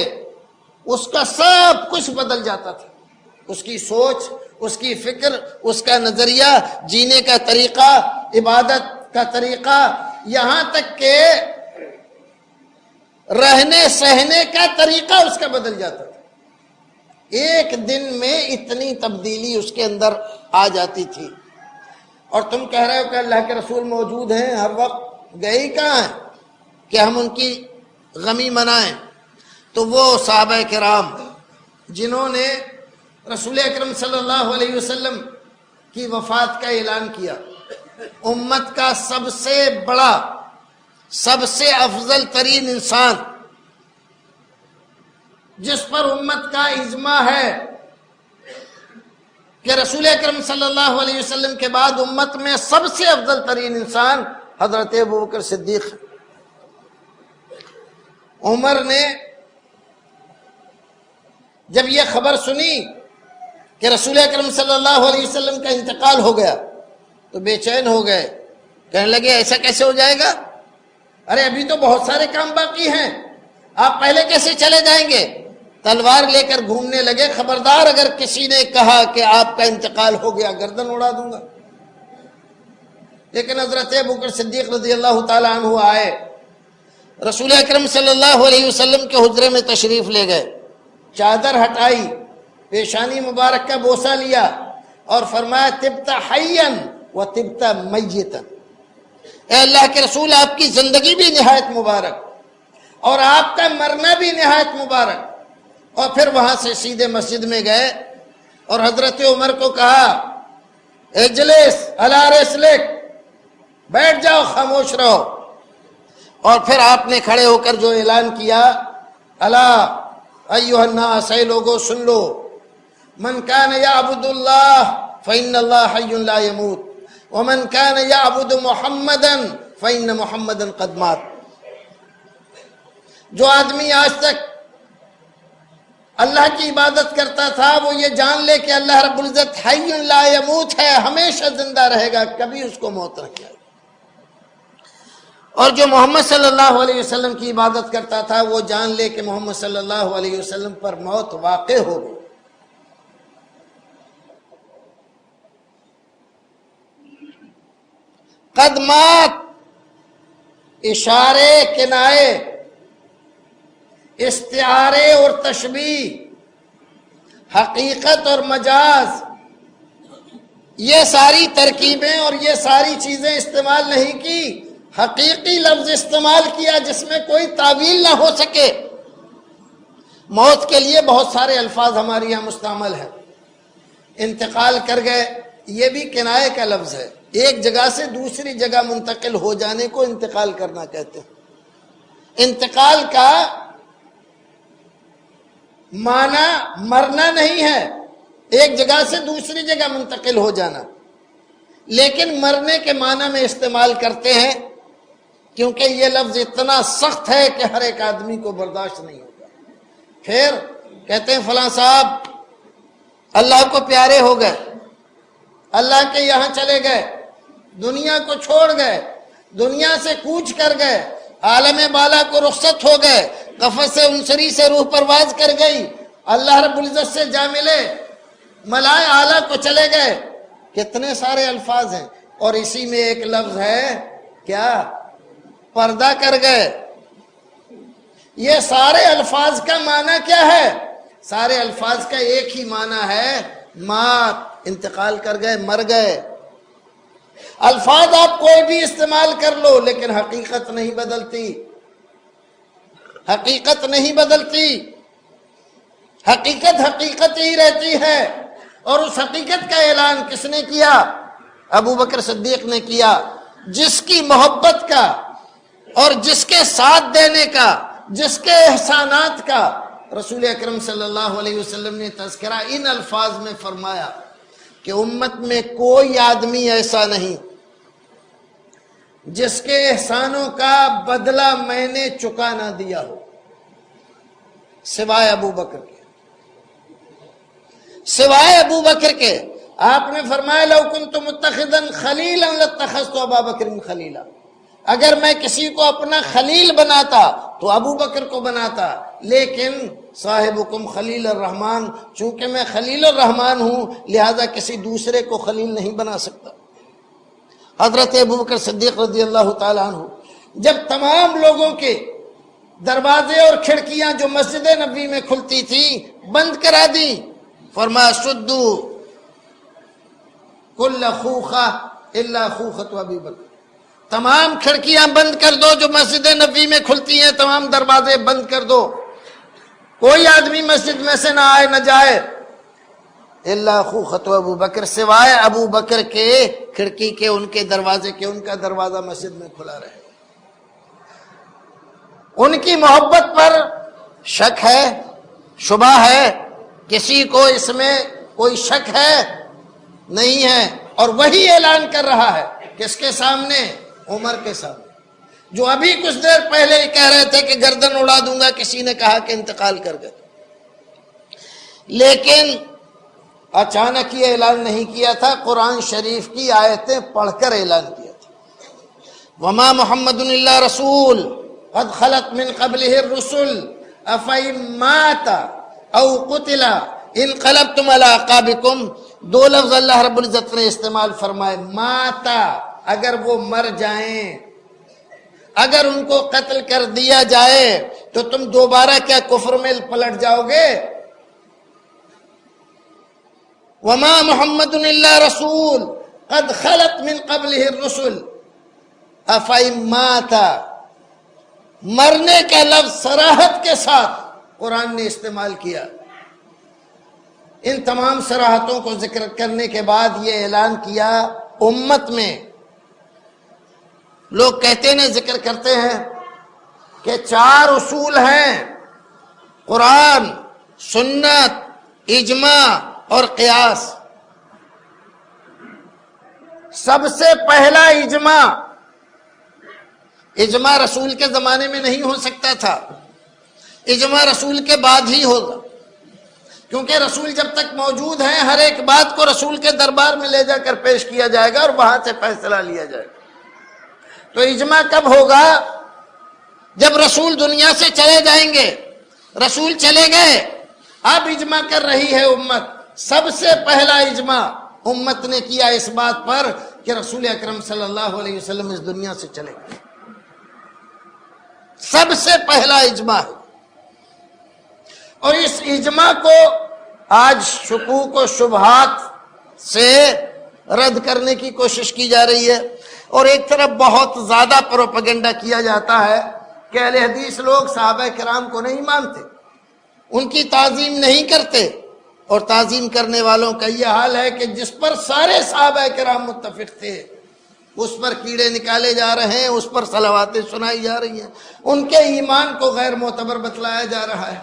اس کا سب کچھ بدل جاتا تھا، اس کی سوچ، اس کی فکر، اس کا نظریہ، جینے کا طریقہ، عبادت کا طریقہ، یہاں تک کہ رہنے سہنے کا طریقہ اس کا بدل جاتا تھا۔ ایک دن میں اتنی تبدیلی اس کے اندر آ جاتی تھی۔ اور تم کہہ رہے ہو کہ اللہ کے رسول موجود ہیں ہر وقت، گئے ہی کہاں ہیں کہ ہم ان کی غمی منائیں؟ تو وہ صحابہ کرام جنہوں نے رسول اکرم صلی اللہ علیہ وسلم کی وفات کا اعلان کیا، امت کا سب سے بڑا، سب سے افضل ترین انسان، جس پر امت کا اجماع ہے کہ رسول اکرم صلی اللہ علیہ وسلم کے بعد امت میں سب سے افضل ترین انسان حضرت ابوبکر صدیق۔ عمر نے جب یہ خبر سنی کہ رسول اکرم صلی اللہ علیہ وسلم کا انتقال ہو گیا تو بے چین ہو گئے، کہنے لگے ایسا کیسے ہو جائے گا؟ ارے ابھی تو بہت سارے کام باقی ہیں، آپ پہلے کیسے چلے جائیں گے؟ تلوار لے کر گھومنے لگے، خبردار اگر کسی نے کہا کہ آپ کا انتقال ہو گیا گردن اڑا دوں گا۔ لیکن حضرت ابوبکر صدیق رضی اللہ تعالی عنہ آئے، رسول اکرم صلی اللہ علیہ وسلم کے حجرے میں تشریف لے گئے، چادر ہٹائی، پیشانی مبارک کا بوسہ لیا اور فرمایا طبت حیا و طبت میتا، اے اللہ کے رسول آپ کی زندگی بھی نہایت مبارک اور آپ کا مرنا بھی نہایت مبارک۔ اور پھر وہاں سے سیدھے مسجد میں گئے اور حضرت عمر کو کہا اجلس علی رسلک، بیٹھ جاؤ، خاموش رہو۔ اور پھر آپ نے کھڑے ہو کر جو اعلان کیا، الا ایھا الناس، اے لوگو سن لو، من کان یعبد اللہ فإن اللہ حی لا یموت ومن کان یعبد محمدا فإن محمدا قد مات۔ جو آدمی آج تک اللہ کی عبادت کرتا تھا وہ یہ جان لے کہ اللہ رب العزت حی لا یموت ہے، ہمیشہ زندہ رہے گا، کبھی اس کو موت نہیں آئے۔ اور جو محمد صلی اللہ علیہ وسلم کی عبادت کرتا تھا وہ جان لے کہ محمد صلی اللہ علیہ وسلم پر موت واقع ہو گئی۔ قد مات، اشارے، کنائے، استعارے اور تشبیہ، حقیقت اور مجاز، یہ ساری ترکیبیں اور یہ ساری چیزیں استعمال نہیں کی، حقیقی لفظ استعمال کیا جس میں کوئی تعویل نہ ہو سکے۔ موت کے لیے بہت سارے الفاظ ہمارے یہاں مستعمل ہیں۔ انتقال کر گئے، یہ بھی کنایے کا لفظ ہے، ایک جگہ سے دوسری جگہ منتقل ہو جانے کو انتقال کرنا کہتے ہیں۔ انتقال کا معنی مرنا نہیں ہے، ایک جگہ سے دوسری جگہ منتقل ہو جانا، لیکن مرنے کے معنی میں استعمال کرتے ہیں کیونکہ یہ لفظ اتنا سخت ہے کہ ہر ایک آدمی کو برداشت نہیں ہوگا۔ پھر کہتے ہیں فلاں صاحب اللہ کو پیارے ہو گئے، اللہ کے یہاں چلے گئے، دنیا کو چھوڑ گئے، دنیا سے کوچ کر گئے، عالم بالا کو رخصت ہو گئے، قفس عنصری سے روح پرواز کر گئی، اللہ رب العزت سے جا ملے، ملائے اعلیٰ کو چلے گئے۔ کتنے سارے الفاظ ہیں، اور اسی میں ایک لفظ ہے کیا؟ پردہ کر گئے۔ یہ سارے الفاظ کا معنی کیا ہے؟ سارے الفاظ کا ایک ہی معنی ہے، مات، انتقال کر گئے، مر گئے۔ الفاظ آپ کوئی بھی استعمال کر لو لیکن حقیقت نہیں بدلتی، حقیقت نہیں بدلتی، حقیقت حقیقت ہی رہتی ہے۔ اور اس حقیقت کا اعلان کس نے کیا؟ ابو بکر صدیق نے کیا، جس کی محبت کا اور جس کے ساتھ دینے کا، جس کے احسانات کا رسول اکرم صلی اللہ علیہ وسلم نے تذکرہ ان الفاظ میں فرمایا کہ امت میں کوئی آدمی ایسا نہیں جس کے احسانوں کا بدلہ میں نے چکا نہ دیا ہو، سوائے ابو بکر کے، سوائے ابو بکر کے۔ آپ نے فرمایا لو کنت متخذا خلیلا لاتخذت ابا بکر خلیلا، اگر میں کسی کو اپنا خلیل بناتا تو ابو بکر کو بناتا، لیکن صاحبکم خلیل الرحمن، چونکہ میں خلیل الرحمن ہوں لہذا کسی دوسرے کو خلیل نہیں بنا سکتا۔ حضرت ابو بکر صدیق رضی اللہ تعالیٰ عنہ جب تمام لوگوں کے دروازے اور کھڑکیاں جو مسجد نبوی میں کھلتی تھی بند کرا دی، فرمایا سدو کل خوخہ الا خوخۃ ابی بکر، تمام کھڑکیاں بند کر دو جو مسجد نبوی میں کھلتی ہیں، تمام دروازے بند کر دو، کوئی آدمی مسجد میں سے نہ آئے نہ جائے، الا خوخۃ ابو بکر، سوائے ابو بکر کے کھڑکی کے، ان کے دروازے کے، ان کا دروازہ مسجد میں کھلا رہے۔ ان کی محبت پر شک ہے، شبہ ہے، کسی کو اس میں کوئی شک ہے نہیں ہے، اور وہی اعلان کر رہا ہے کس کے سامنے؟ عمر کے سامنے، جو ابھی کچھ دیر پہلے ہی کہہ رہے تھے کہ گردن اڑا دوں گا، کسی نے کہا کہ انتقال کر گئے، لیکن اچانک یہ اعلان نہیں کیا تھا، قرآن شریف کی آیتیں پڑھ کر اعلان کیا تھا۔ وما محمد الا رسول قد خلت من قبلہ الرسل افئن مات او قتل انقلبتم علی اعقابکم، دو لفظ اللہ رب العزت نے استعمال فرمائے، ماتا، اگر وہ مر جائیں، اگر ان کو قتل کر دیا جائے تو تم دوبارہ کیا کفر میں پلٹ جاؤ گے؟ وما محمد الا رسول قد خلت من قبلہ الرسل افئن مات، مرنے کا لفظ صراحت کے ساتھ قرآن نے استعمال کیا۔ ان تمام صراحتوں کو ذکر کرنے کے بعد یہ اعلان کیا امت میں۔ لوگ کہتے ہیں، ذکر کرتے ہیں کہ 4 اصول ہیں، قرآن، سنت، اجماع اور قیاس۔ سب سے پہلا اجماع، اجماع رسول کے زمانے میں نہیں ہو سکتا تھا، اجماع رسول کے بعد ہی ہوگا، کیونکہ رسول جب تک موجود ہیں ہر ایک بات کو رسول کے دربار میں لے جا کر پیش کیا جائے گا اور وہاں سے فیصلہ لیا جائے گا۔ تو اجماع کب ہوگا؟ جب رسول دنیا سے چلے جائیں گے۔ رسول چلے گئے، اب اجماع کر رہی ہے امت۔ سب سے پہلا اجماع امت نے کیا اس بات پر کہ رسول اکرم صلی اللہ علیہ وسلم اس دنیا سے چلے گئے، سب سے پہلا اجماع ہے۔ اور اس اجماع کو آج شکوک و شبہات سے رد کرنے کی کوشش کی جا رہی ہے، اور ایک طرف بہت زیادہ پروپیگنڈا کیا جاتا ہے کہ اہل حدیث لوگ صحابہ کرام کو نہیں مانتے، ان کی تعظیم نہیں کرتے، اور تعظیم کرنے والوں کا یہ حال ہے کہ جس پر سارے صحابہ کرام متفق تھے اس پر کیڑے نکالے جا رہے ہیں، اس پر صلواتیں سنائی جا رہی ہیں، ان کے ایمان کو غیر معتبر بتلایا جا رہا ہے۔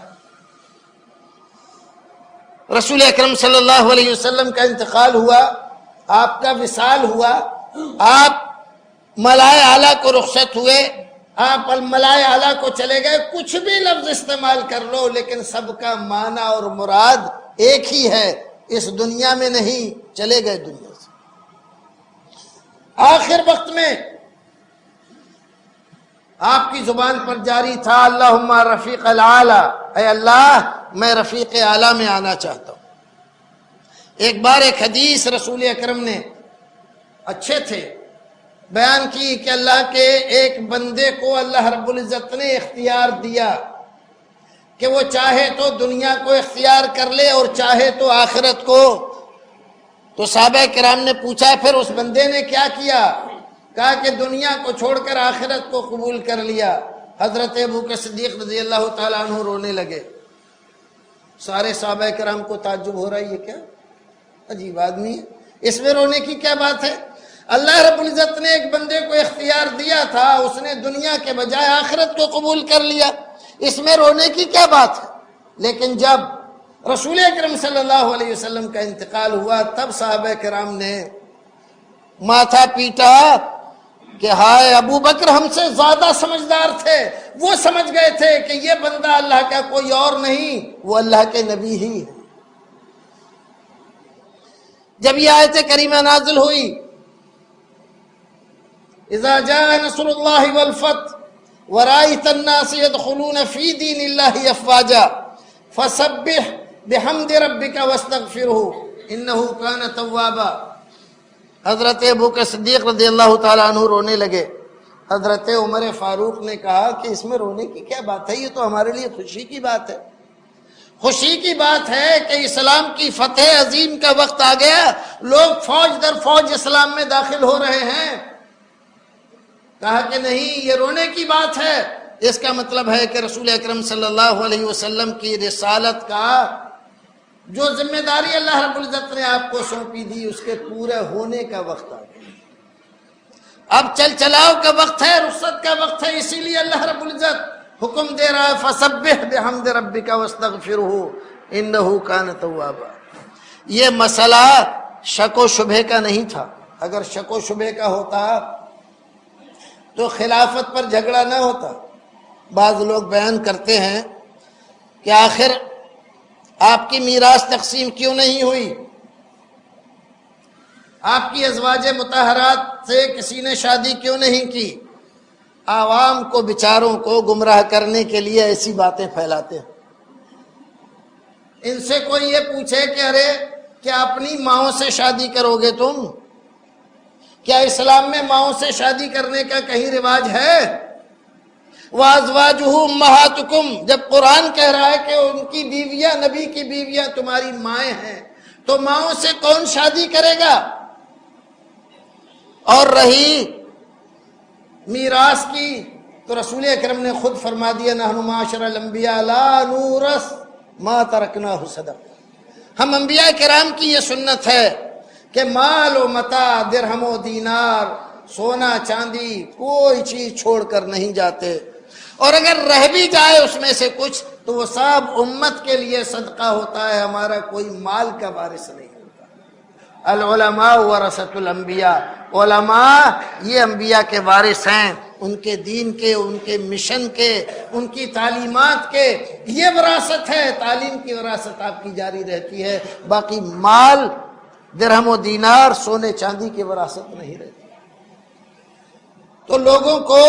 رسول اکرم صلی اللہ علیہ وسلم کا انتقال ہوا، آپ کا وصال ہوا، آپ ملائے اعلیٰ کو رخصت ہوئے، آپ ملائے اعلیٰ کو چلے گئے، کچھ بھی لفظ استعمال کر لو لیکن سب کا معنی اور مراد ایک ہی ہے، اس دنیا میں نہیں، چلے گئے دنیا سے۔ آخر وقت میں آپ کی زبان پر جاری تھا اللہم رفیق الاعلی، اے اللہ میں رفیق اعلیٰ میں آنا چاہتا ہوں۔ ایک بار ایک حدیث رسول اکرم نے اچھے تھے بیان کی کہ اللہ کے ایک بندے کو اللہ رب العزت نے اختیار دیا کہ وہ چاہے تو دنیا کو اختیار کر لے اور چاہے تو آخرت کو۔ تو صحابہ کرام نے پوچھا پھر اس بندے نے کیا کیا؟ کہا کہ دنیا کو چھوڑ کر آخرت کو قبول کر لیا۔ حضرت ابوبکر صدیق رضی اللہ تعالیٰ عنہ رونے لگے۔ سارے صحابہ کرام کو تعجب ہو رہا ہے، یہ کیا عجیب آدمی ہے، اس میں رونے کی کیا بات ہے؟ اللہ رب العزت نے ایک بندے کو اختیار دیا تھا، اس نے دنیا کے بجائے آخرت کو قبول کر لیا، اس میں رونے کی کیا بات ہے؟ لیکن جب رسول اکرم صلی اللہ علیہ وسلم کا انتقال ہوا تب صحابہ کرام نے ماتھا پیٹا کہ ہائے ابو بکر ہم سے زیادہ سمجھدار تھے، وہ سمجھ گئے تھے کہ یہ بندہ اللہ کا کوئی اور نہیں، وہ اللہ کے نبی ہی ہے۔ جب یہ آیت کریمہ نازل ہوئی اذا جاء نصر اللہ والفتح ورأيت الناس يدخلون في دين الله افواجا فسبح بحمد ربك واستغفره انه كان توابا۔ حضرت ابوبکر صدیق رضی اللہ تعالیٰ عنہ رونے لگے۔ حضرت عمر فاروق نے کہا کہ اس میں رونے کی کیا بات ہے، یہ تو ہمارے لیے خوشی کی بات ہے۔ خوشی کی بات ہے کہ اسلام کی فتح عظیم کا وقت آ گیا، لوگ فوج در فوج اسلام میں داخل ہو رہے ہیں۔ کہا کہ نہیں، یہ رونے کی بات ہے، اس کا مطلب ہے کہ رسول اکرم صلی اللہ علیہ وسلم کی رسالت کا جو ذمہ داری اللہ رب العزت نے آپ کو سونپی دی اس کے پورے ہونے کا وقت آ گیا۔ اب چل چلاؤ کا وقت ہے، رخصت کا وقت ہے، اسی لیے اللہ رب العزت حکم دے رہا ہے فسبح بحمد ربک واستغفرہ انہ کان توابا۔ یہ مسئلہ شک و شبہ کا نہیں تھا، اگر شک و شبہ کا ہوتا تو خلافت پر جھگڑا نہ ہوتا۔ بعض لوگ بیان کرتے ہیں کہ آخر آپ کی میراث تقسیم کیوں نہیں ہوئی، آپ کی ازواج مطہرات سے کسی نے شادی کیوں نہیں کی۔ عوام کو بیچاروں کو گمراہ کرنے کے لیے ایسی باتیں پھیلاتے ہیں۔ ان سے کوئی یہ پوچھے کہ ارے کیا اپنی ماؤں سے شادی کرو گے تم؟ کیا اسلام میں ماؤں سے شادی کرنے کا کہیں رواج ہے؟ وَأَزْوَاجُهُ أُمَّهَاتُكُمْ، جب قرآن کہہ رہا ہے کہ ان کی بیویاں، نبی کی بیویاں تمہاری مائیں ہیں، تو ماؤں سے کون شادی کرے گا؟ اور رہی میراث کی تو رسول اکرم نے خود فرما دیا نحن معاشر الانبیاء لا نورث ما ترکناہ صدقہ۔ ہم انبیاء کرام کی یہ سنت ہے کہ مال و متاع، درہم و دینار، سونا چاندی، کوئی چیز چھوڑ کر نہیں جاتے، اور اگر رہ بھی جائے اس میں سے کچھ تو وہ سب امت کے لیے صدقہ ہوتا ہے، ہمارا کوئی مال کا وارث نہیں ہوتا۔ العلماء ورثۃ الانبیاء، علماء یہ انبیاء کے وارث ہیں، ان کے دین کے، ان کے مشن کے، ان کی تعلیمات کے، یہ وراثت ہے، تعلیم کی وراثت آپ کی جاری رہتی ہے، باقی مال، درہم و دینار، سونے چاندی کی وراثت نہیں رہتی۔ تو لوگوں کو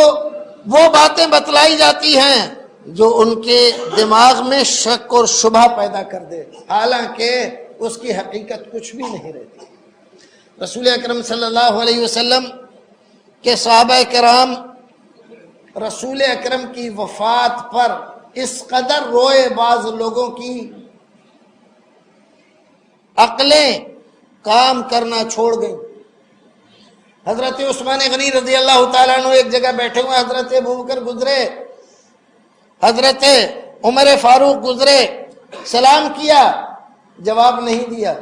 وہ باتیں بتلائی جاتی ہیں جو ان کے دماغ میں شک اور شبہ پیدا کر دے، حالانکہ اس کی حقیقت کچھ بھی نہیں رہتی۔ رسول اکرم صلی اللہ علیہ وسلم کے صحابہ کرام رسول اکرم کی وفات پر اس قدر روئے، بعض لوگوں کی عقلیں کام کرنا چھوڑ گئیں۔ حضرت عثمان غنی رضی اللہ تعالیٰ عنہ ایک جگہ بیٹھے ہوئے، حضرت ابوبکر گزرے، حضرت عمر فاروق گزرے، سلام کیا، جواب نہیں دیا۔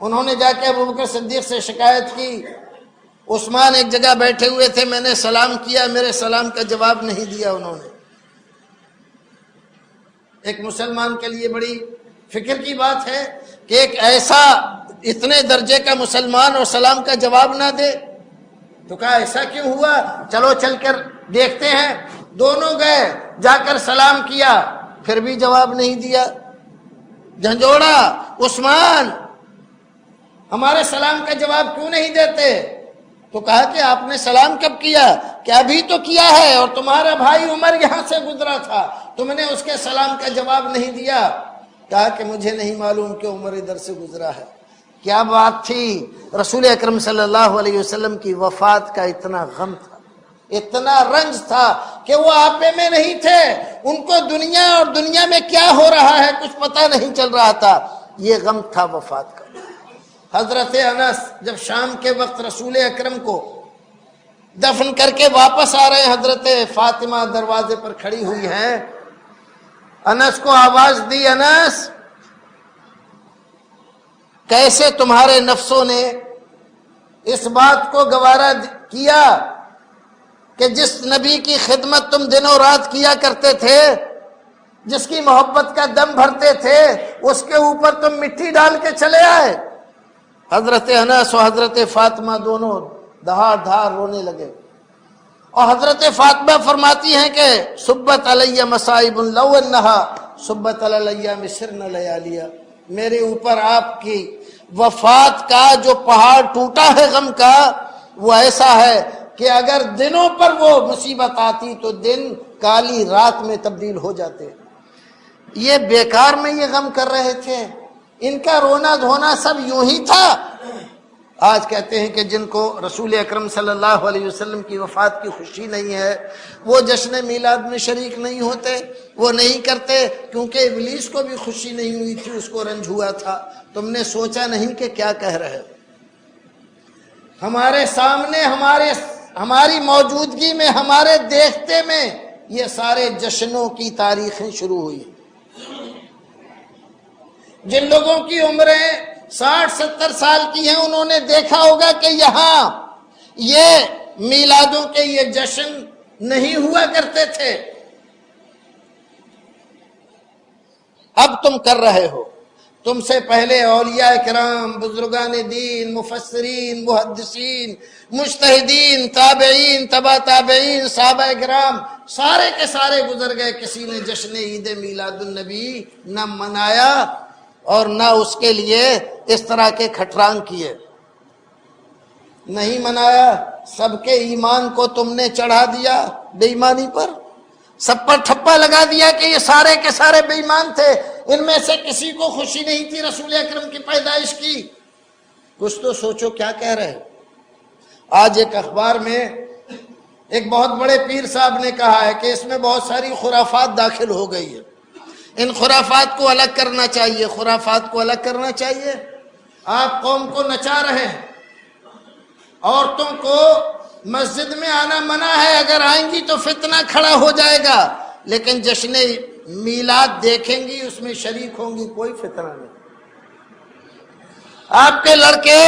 انہوں نے جا کے ابوبکر صدیق سے شکایت کی، عثمان ایک جگہ بیٹھے ہوئے تھے، میں نے سلام کیا، میرے سلام کا جواب نہیں دیا انہوں نے۔ ایک مسلمان کے لیے بڑی فکر کی بات ہے کہ ایک ایسا اتنے درجے کا مسلمان اور سلام کا جواب نہ دے۔ تو کہا ایسا کیوں ہوا؟ چلو چل کر دیکھتے ہیں۔ دونوں گئے، جا کر سلام کیا، پھر بھی جواب نہیں دیا۔ جھنجھوڑا، عثمان ہمارے سلام کا جواب کیوں نہیں دیتے؟ تو کہا کہ آپ نے سلام کب کیا؟ کہ ابھی تو کیا ہے، اور تمہارا بھائی عمر یہاں سے گزرا تھا، تم نے اس کے سلام کا جواب نہیں دیا۔ کہا کہ مجھے نہیں معلوم کہ عمر ادھر سے گزرا ہے۔ کیا بات تھی؟ رسول اکرم صلی اللہ علیہ وسلم کی وفات کا اتنا غم تھا، اتنا رنج تھا کہ وہ آپے میں نہیں تھے، ان کو دنیا اور دنیا میں کیا ہو رہا ہے کچھ پتہ نہیں چل رہا تھا، یہ غم تھا وفات کا۔ حضرت انس جب شام کے وقت رسول اکرم کو دفن کر کے واپس آ رہے ہیں، حضرت فاطمہ دروازے پر کھڑی ہوئی ہیں، انس کو آواز دی، انس کیسے تمہارے نفسوں نے اس بات کو گوارا کیا کہ جس نبی کی خدمت تم دنوں رات کیا کرتے تھے، جس کی محبت کا دم بھرتے تھے، اس کے اوپر تم مٹی ڈال کے چلے آئے؟ حضرت انس و حضرت فاطمہ دونوں دھاڑ دھاڑ رونے لگے، اور حضرت فاطمہ فرماتی ہیں کہ صبت علیہ مصائب لو انہا صبت علیہ مصرن لیالیہ، میرے اوپر آپ کی وفات کا جو پہاڑ ٹوٹا ہے غم کا، وہ ایسا ہے کہ اگر دنوں پر وہ مصیبت آتی تو دن کالی رات میں تبدیل ہو جاتے۔ یہ بیکار میں یہ غم کر رہے تھے، ان کا رونا دھونا سب یوں ہی تھا۔ آج کہتے ہیں کہ جن کو رسول اکرم صلی اللہ علیہ وسلم کی وفات کی خوشی نہیں ہے، وہ جشن میلاد میں شریک نہیں ہوتے، وہ نہیں کرتے، کیونکہ ابلیس کو بھی خوشی نہیں ہوئی تھی، اس کو رنج ہوا تھا۔ تم نے سوچا نہیں کہ کیا کہہ رہے ہو؟ ہمارے سامنے ہماری موجودگی میں، ہمارے دیکھتے میں یہ سارے جشنوں کی تاریخیں شروع ہوئی۔ جن لوگوں کی عمریں 60-70 سال کی ہیں، انہوں نے دیکھا ہوگا کہ یہاں یہ میلادوں کے یہ جشن نہیں ہوا کرتے تھے، اب تم کر رہے ہو۔ تم سے پہلے اولیاء کرام، بزرگان دین، مفسرین، محدثین، مجتہدین، تابعین، تبع تابعین، صحابہ کرام، سارے کے سارے گزر گئے، کسی نے جشن عید میلاد النبی نہ منایا اور نہ اس کے لیے اس طرح کے کھٹران کیے، نہیں منایا۔ سب کے ایمان کو تم نے چڑھا دیا بے ایمانی پر، سب پر ٹھپا لگا دیا کہ یہ سارے کے سارے بے ایمان تھے، ان میں سے کسی کو خوشی نہیں تھی رسول اکرم کی پیدائش کی۔ کچھ تو سوچو کیا کہہ رہے ہیں۔ آج ایک اخبار میں ایک بہت بڑے پیر صاحب نے کہا ہے کہ اس میں بہت ساری خرافات داخل ہو گئی ہے، ان خرافات کو الگ کرنا چاہیے، خرافات کو الگ کرنا چاہیے۔ آپ قوم کو نچا رہے ہیں، عورتوں کو مسجد میں آنا منع ہے، اگر آئیں گی تو فتنہ کھڑا ہو جائے گا، لیکن جشن میلاد دیکھیں گی، اس میں شریک ہوں گی، کوئی فتنہ نہیں۔ آپ کے لڑکے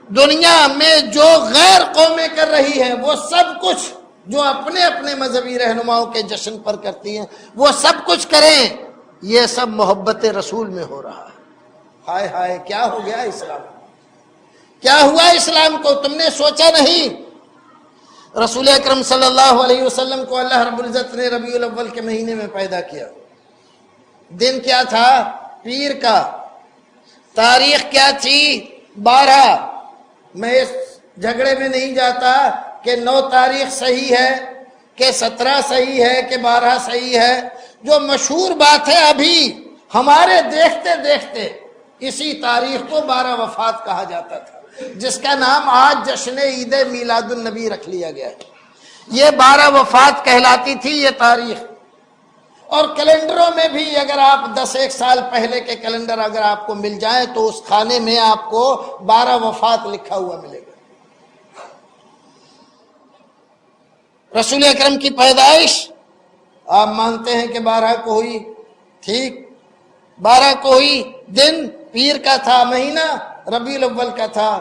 دنیا میں جو غیر قومیں کر رہی ہیں، وہ سب کچھ جو اپنے اپنے مذہبی رہنماؤں کے جشن پر کرتی ہیں، وہ سب کچھ کریں، یہ سب محبت رسول میں ہو رہا ہے۔ ہائے ہائے، کیا ہو گیا اسلام؟ کیا ہوا اسلام کو؟ تم نے سوچا نہیں؟ رسول اکرم صلی اللہ علیہ وسلم کو اللہ رب العزت نے ربیع الاول کے مہینے میں پیدا کیا۔ دن کیا تھا؟ پیر کا۔ تاریخ کیا تھی؟ 12۔ میں اس جھگڑے میں نہیں جاتا کہ 9 تاریخ صحیح ہے کہ 17 صحیح ہے کہ 12 صحیح ہے۔ جو مشہور بات ہے، ابھی ہمارے دیکھتے دیکھتے اسی تاریخ کو 12 وفات کہا جاتا تھا، جس کا نام آج جشن عید میلاد النبی رکھ لیا گیا ہے۔ یہ 12 وفات کہلاتی تھی یہ تاریخ۔ اور کیلنڈروں میں بھی اگر آپ 10-1 سال پہلے کے کیلنڈر اگر آپ کو مل جائیں تو اس کھانے میں آپ کو 12 وفات لکھا ہوا ملے گا۔ رسول اکرم کی پیدائش آپ مانتے ہیں کہ 12 کو ہوئی، ٹھیک، 12 کو ہوئی، دن پیر کا تھا، مہینہ ربیع الاول کا تھا۔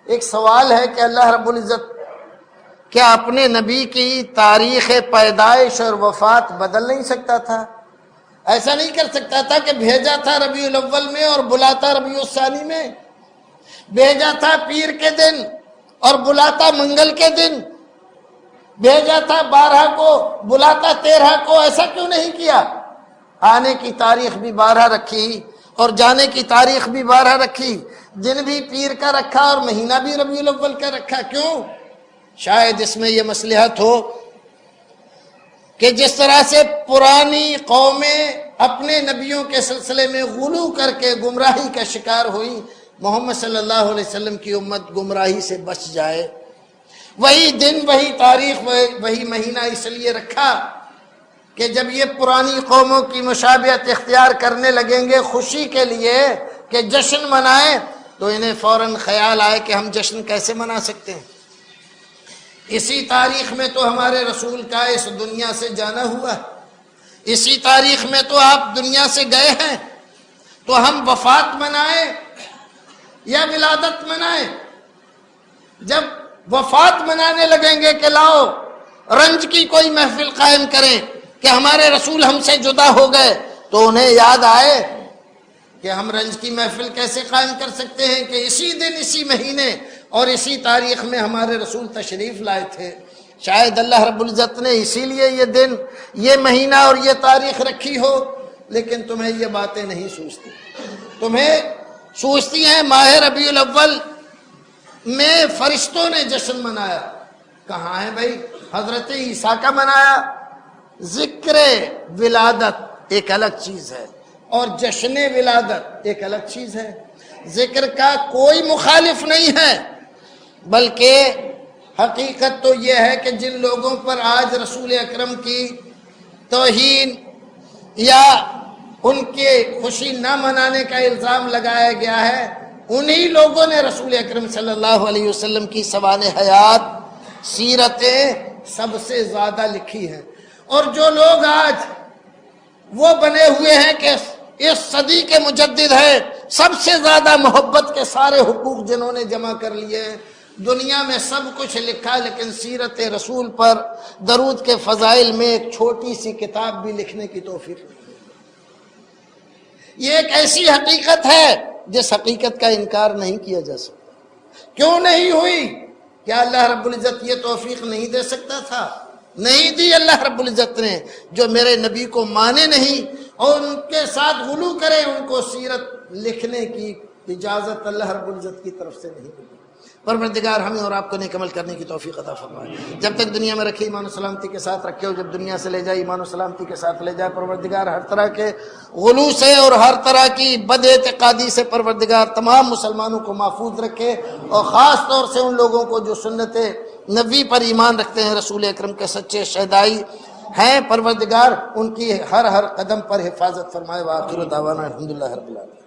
ایک سوال ہے کہ اللہ رب العزت کیا اپنے نبی کی تاریخ پیدائش اور وفات بدل نہیں سکتا تھا؟ ایسا نہیں کر سکتا تھا کہ بھیجا تھا ربیع الاول میں اور بلاتا ربیع الثانی میں، بھیجا تھا پیر کے دن اور بلاتا منگل کے دن، بھیجا تھا 12 کو بلاتا 13 کو، ایسا کیوں نہیں کیا؟ آنے کی تاریخ بھی 12 رکھی اور جانے کی تاریخ بھی 12 رکھی، دن بھی پیر کا رکھا اور مہینہ بھی ربیع الاول کا رکھا، کیوں؟ شاید اس میں یہ مصلحت ہو کہ جس طرح سے پرانی قومیں اپنے نبیوں کے سلسلے میں غلو کر کے گمراہی کا شکار ہوئی، محمد صلی اللہ علیہ وسلم کی امت گمراہی سے بچ جائے۔ وہی دن، وہی تاریخ، وہی مہینہ اس لیے رکھا کہ جب یہ پرانی قوموں کی مشابہت اختیار کرنے لگیں گے خوشی کے لیے کہ جشن منائیں، تو انہیں فوراً خیال آئے کہ ہم جشن کیسے منا سکتے ہیں۔ اسی تاریخ میں تو ہمارے رسول کا اس دنیا سے جانا ہوا، اسی تاریخ میں تو آپ دنیا سے گئے ہیں، تو ہم وفات منائیں یا ولادت منائیں؟ جب وفات منانے لگیں گے کہ لاؤ رنج کی کوئی محفل قائم کریں کہ ہمارے رسول ہم سے جدا ہو گئے، تو انہیں یاد آئے کہ ہم رنج کی محفل کیسے قائم کر سکتے ہیں کہ اسی دن، اسی مہینے اور اسی تاریخ میں ہمارے رسول تشریف لائے تھے۔ شاید اللہ رب العزت نے اسی لیے یہ دن، یہ مہینہ اور یہ تاریخ رکھی ہو، لیکن تمہیں یہ باتیں نہیں سوچتی، تمہیں سوچتی ہیں ماہ ربیع الاول میں فرشتوں نے جشن منایا۔ کہاں ہے بھائی؟ حضرت عیسیٰ کا منایا۔ ذکر ولادت ایک الگ چیز ہے اور جشن ولادت ایک الگ چیز ہے۔ ذکر کا کوئی مخالف نہیں ہے، بلکہ حقیقت تو یہ ہے کہ جن لوگوں پر آج رسول اکرم کی توہین یا ان کے خوشی نہ منانے کا الزام لگایا گیا ہے، انہی لوگوں نے رسول اکرم صلی اللہ علیہ وسلم کی سوانح حیات، سیرتیں سب سے زیادہ لکھی ہیں۔ اور جو لوگ آج وہ بنے ہوئے ہیں کہ اس صدی کے مجدد ہیں، سب سے زیادہ محبت کے سارے حقوق جنہوں نے جمع کر لیے ہیں، دنیا میں سب کچھ لکھا، لیکن سیرت رسول پر درود کے فضائل میں ایک چھوٹی سی کتاب بھی لکھنے کی توفیق نہیں۔ یہ ایک ایسی حقیقت ہے جس حقیقت کا انکار نہیں کیا جا سکتا۔ کیوں نہیں ہوئی؟ کیا اللہ رب العزت یہ توفیق نہیں دے سکتا تھا؟ نہیں دی اللہ رب العزت نے۔ جو میرے نبی کو مانے نہیں اور ان کے ساتھ غلو کرے، ان کو سیرت لکھنے کی اجازت اللہ رب العزت کی طرف سے نہیں ملی۔ پروردگار ہمیں اور آپ کو نیک عمل کرنے کی توفیق عطا فرمائے۔ جب تک دنیا میں رکھے ایمان و سلامتی کے ساتھ رکھے، اور جب دنیا سے لے جائے ایمان و سلامتی کے ساتھ لے جائے۔ پروردگار ہر طرح کے غلو سے اور ہر طرح کی بد اعتقادی سے پروردگار تمام مسلمانوں کو محفوظ رکھے، اور خاص طور سے ان لوگوں کو جو سنت نبی پر ایمان رکھتے ہیں، رسول اکرم کے سچے شہدائی ہیں، پروردگار ان کی ہر قدم پر حفاظت فرمائے۔ وآخر دعوانا الحمدللہ رب العالمین۔